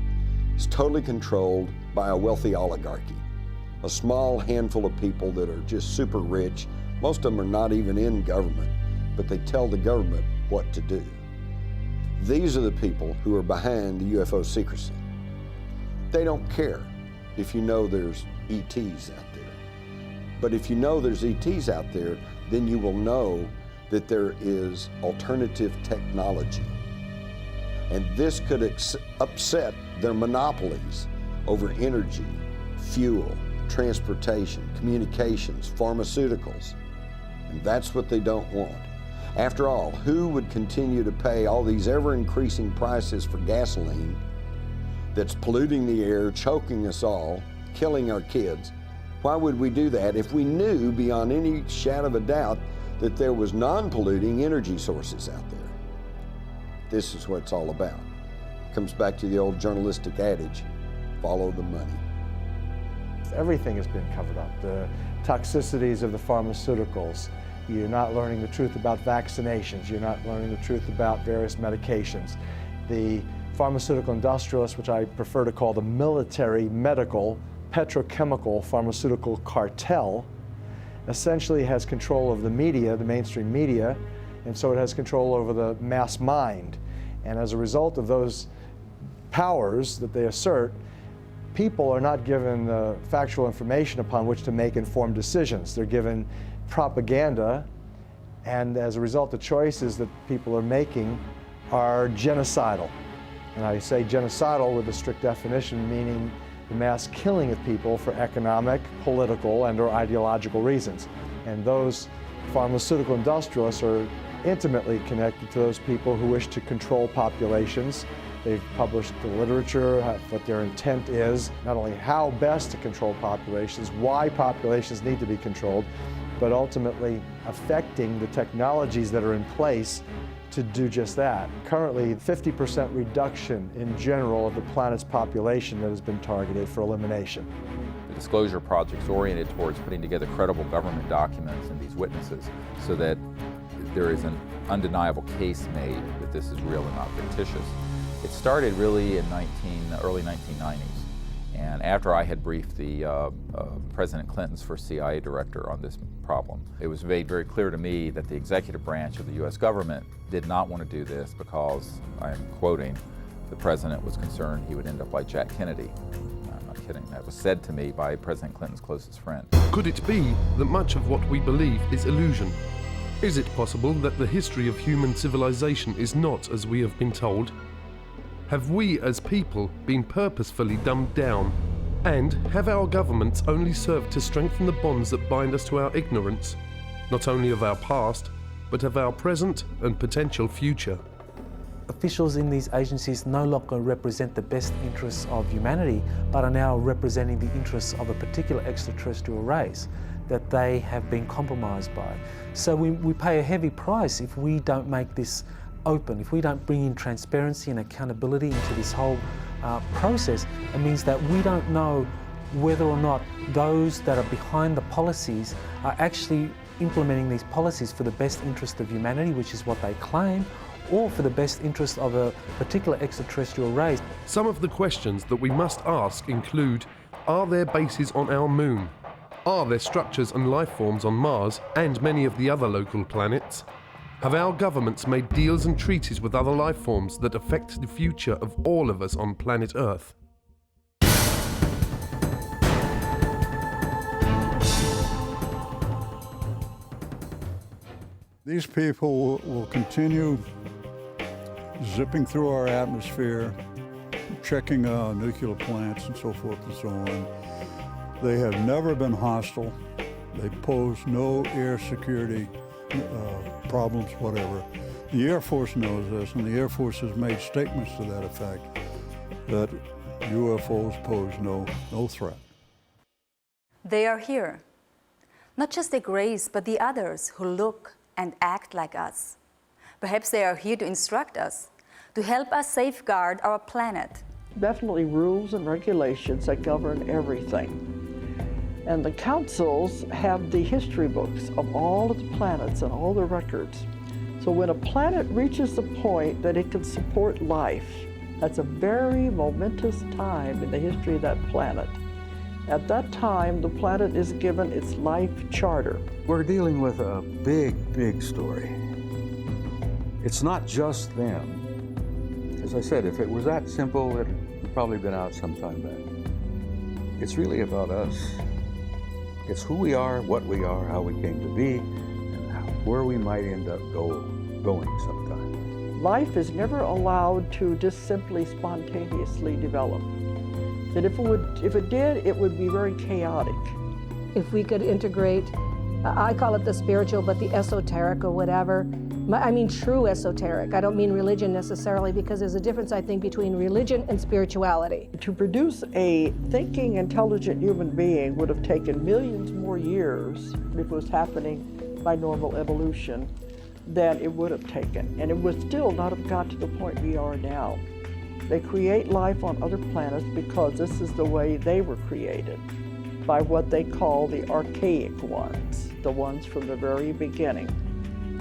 is totally controlled by a wealthy oligarchy, a small handful of people that are just super rich. Most of them are not even in government, but they tell the government what to do. These are the people who are behind the UFO secrecy. They don't care if you know there's ETs out there. But if you know there's ETs out there, then you will know that there is alternative technology. And this could upset their monopolies over energy, fuel, transportation, communications, pharmaceuticals. And that's what they don't want. After all, who would continue to pay all these ever-increasing prices for gasoline that's polluting the air, choking us all, killing our kids? Why would we do that if we knew beyond any shadow of a doubt that there was non-polluting energy sources out there? This is what it's all about. It comes back to the old journalistic adage, follow the money. Everything has been covered up. The toxicities of the pharmaceuticals. You're not learning the truth about vaccinations. You're not learning the truth about various medications. The pharmaceutical industrialists, which I prefer to call the military, medical, petrochemical, pharmaceutical cartel, essentially has control of the media, the mainstream media, and so it has control over the mass mind. And as a result of those powers that they assert, people are not given the factual information upon which to make informed decisions. They're given propaganda, and as a result, the choices that people are making are genocidal. And I say genocidal with a strict definition, meaning the mass killing of people for economic, political, and/or ideological reasons. And those pharmaceutical industrialists are intimately connected to those people who wish to control populations. They've published the literature, what their intent is, not only how best to control populations, why populations need to be controlled, but ultimately affecting the technologies that are in place to do just that. Currently, 50% reduction in general of the planet's population that has been targeted for elimination. The disclosure project is oriented towards putting together credible government documents and these witnesses so that there is an undeniable case made that this is real and not fictitious. It started really in early 1990s, and after I had briefed the President Clinton's first CIA director on this problem, it was made very clear to me that the executive branch of the U.S. government did not want to do this because, I am quoting, the President was concerned he would end up like Jack Kennedy. I'm not kidding. That was said to me by President Clinton's closest friend. Could it be that much of what we believe is illusion? Is it possible that the history of human civilization is not as we have been told? Have we as people been purposefully dumbed down? And have our governments only served to strengthen the bonds that bind us to our ignorance, not only of our past, but of our present and potential future? Officials in these agencies no longer represent the best interests of humanity, but are now representing the interests of a particular extraterrestrial race that they have been compromised by. So we pay a heavy price if we don't make this open, if we don't bring in transparency and accountability into this whole process. It means that we don't know whether or not those that are behind the policies are actually implementing these policies for the best interest of humanity, which is what they claim, or for the best interest of a particular extraterrestrial race. Some of the questions that we must ask include, are there bases on our moon? Are there structures and life forms on Mars and many of the other local planets? Have our governments made deals and treaties with other life forms that affect the future of all of us on planet Earth? These people will continue zipping through our atmosphere, checking nuclear plants and so forth and so on. They have never been hostile. They pose no air security problems, whatever. The Air Force knows this, and the Air Force has made statements to that effect, that UFOs pose no threat. They are here. Not just the Greys, but the others who look and act like us. Perhaps they are here to instruct us, to help us safeguard our planet. Definitely rules and regulations that govern everything. And the councils have the history books of all of the planets and all the records. So when a planet reaches the point that it can support life, that's a very momentous time in the history of that planet. At that time, the planet is given its life charter. We're dealing with a big story. It's not just them. As I said, if it was that simple, it would probably been out some time back. It's really about us. It's who we are, what we are, how we came to be, and where we might end up going sometime. Life is never allowed to just simply spontaneously develop. That if it did, it would be very chaotic. If we could integrate, I call it the spiritual, but the esoteric or whatever. I mean true esoteric. I don't mean religion necessarily, because there's a difference, I think, between religion and spirituality. To produce a thinking, intelligent human being would have taken millions more years if it was happening by normal evolution than it would have taken. And it would still not have got to the point we are now. They create life on other planets because this is the way they were created, by what they call the archaic ones, the ones from the very beginning,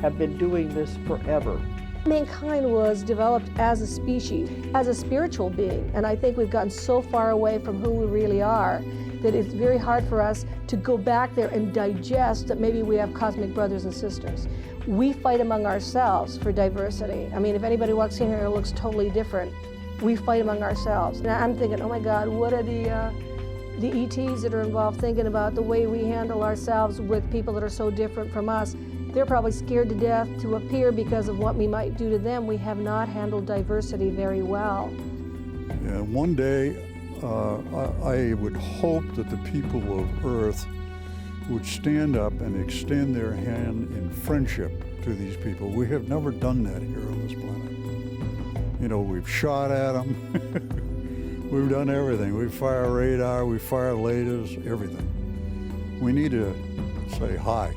have been doing this forever. Mankind was developed as a species, as a spiritual being, and I think we've gotten so far away from who we really are that it's very hard for us to go back there and digest that maybe we have cosmic brothers and sisters. We fight among ourselves for diversity. I mean, if anybody walks in here and looks totally different, we fight among ourselves. Now I'm thinking, oh my God, what are the ETs that are involved thinking about the way we handle ourselves with people that are so different from us? They're probably scared to death to appear because of what we might do to them. We have not handled diversity very well. Yeah, one day, I would hope that the people of Earth would stand up and extend their hand in friendship to these people. We have never done that here on this planet. You know, we've shot at them. We've done everything. We fire radar, we fire lasers, everything. We need to say hi.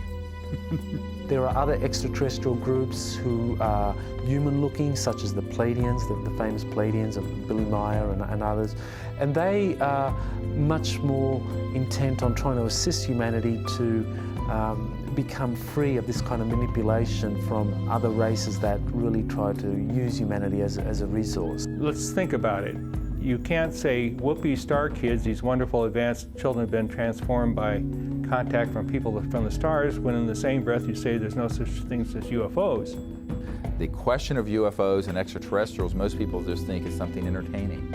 There are other extraterrestrial groups who are human-looking, such as the Pleiadians, the famous Pleiadians of Billy Meyer and others. And they are much more intent on trying to assist humanity to become free of this kind of manipulation from other races that really try to use humanity as a resource. Let's think about it. You can't say, whoopee star kids, these wonderful advanced children have been transformed by contact from people from the stars, when in the same breath you say there's no such things as UFOs. The question of UFOs and extraterrestrials, most people just think is something entertaining.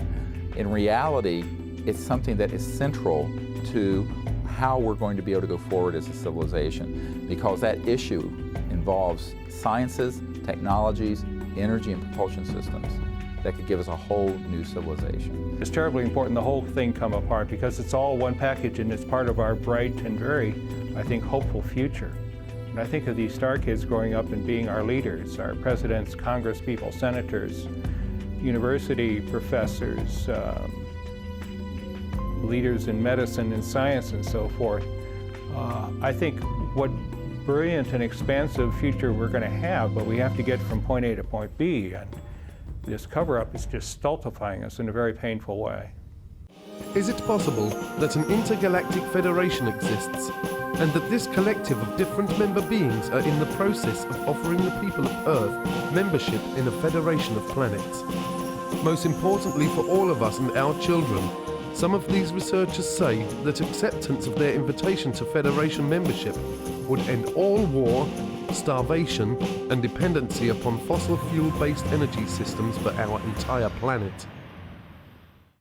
In reality, it's something that is central to how we're going to be able to go forward as a civilization, because that issue involves sciences, technologies, energy and propulsion systems that could give us a whole new civilization. It's terribly important the whole thing come apart, because it's all one package and it's part of our bright and very, I think, hopeful future. And I think of these star kids growing up and being our leaders, our presidents, Congress people, senators, university professors, leaders in medicine and science and so forth. I think what brilliant and expansive future we're going to have, but we have to get from point A to point B. And this cover-up is just stultifying us in a very painful way. Is it possible that an intergalactic federation exists, and that this collective of different member beings are in the process of offering the people of Earth membership in a federation of planets? Most importantly for all of us and our children, some of these researchers say that acceptance of their invitation to Federation membership would end all war, starvation, and dependency upon fossil fuel-based energy systems for our entire planet.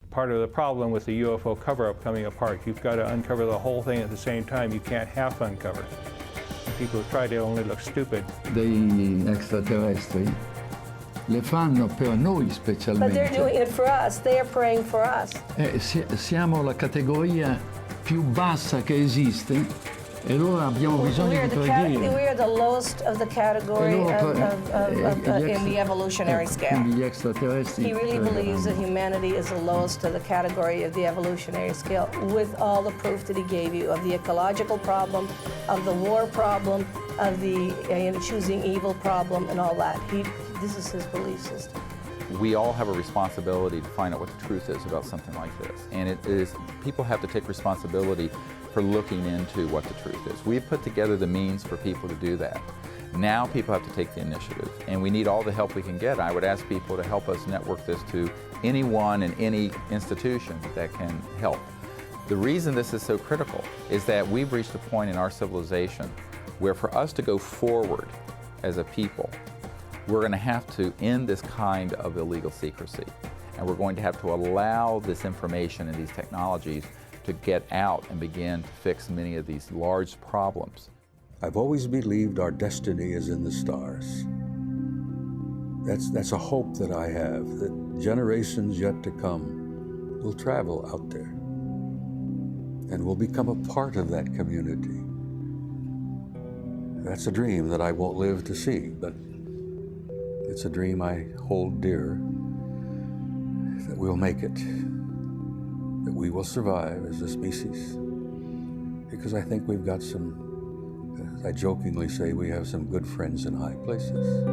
Part of the problem with the UFO cover-up coming apart, you've got to uncover the whole thing at the same time. You can't half uncover. People who try to only look stupid. Degli extraterrestri le fanno per noi specialmente. But they're doing it for us. They are praying for us. Siamo la categoria più bassa che esiste E allora abbiamo bisogno di preghiere. We are the lowest of the category in the evolutionary scale. Quindi gli extraterrestri. He really believes that humanity is the lowest of the category of the evolutionary scale, with all the proof that he gave you of the ecological problem, of the war problem, of the choosing evil problem, and all that. This is his belief system. We all have a responsibility to find out what the truth is about something like this. And people have to take responsibility for looking into what the truth is. We've put together the means for people to do that. Now people have to take the initiative, and we need all the help we can get. I would ask people to help us network this to anyone and any institution that can help. The reason this is so critical is that we've reached a point in our civilization where for us to go forward as a people, we're going to have to end this kind of illegal secrecy. And we're going to have to allow this information and these technologies to get out and begin to fix many of these large problems. I've always believed our destiny is in the stars. That's a hope that I have, that generations yet to come will travel out there and will become a part of that community. That's a dream that I won't live to see, but it's a dream I hold dear, that we'll make it, that we will survive as a species, because I think we've got some, as I jokingly say, we have some good friends in high places.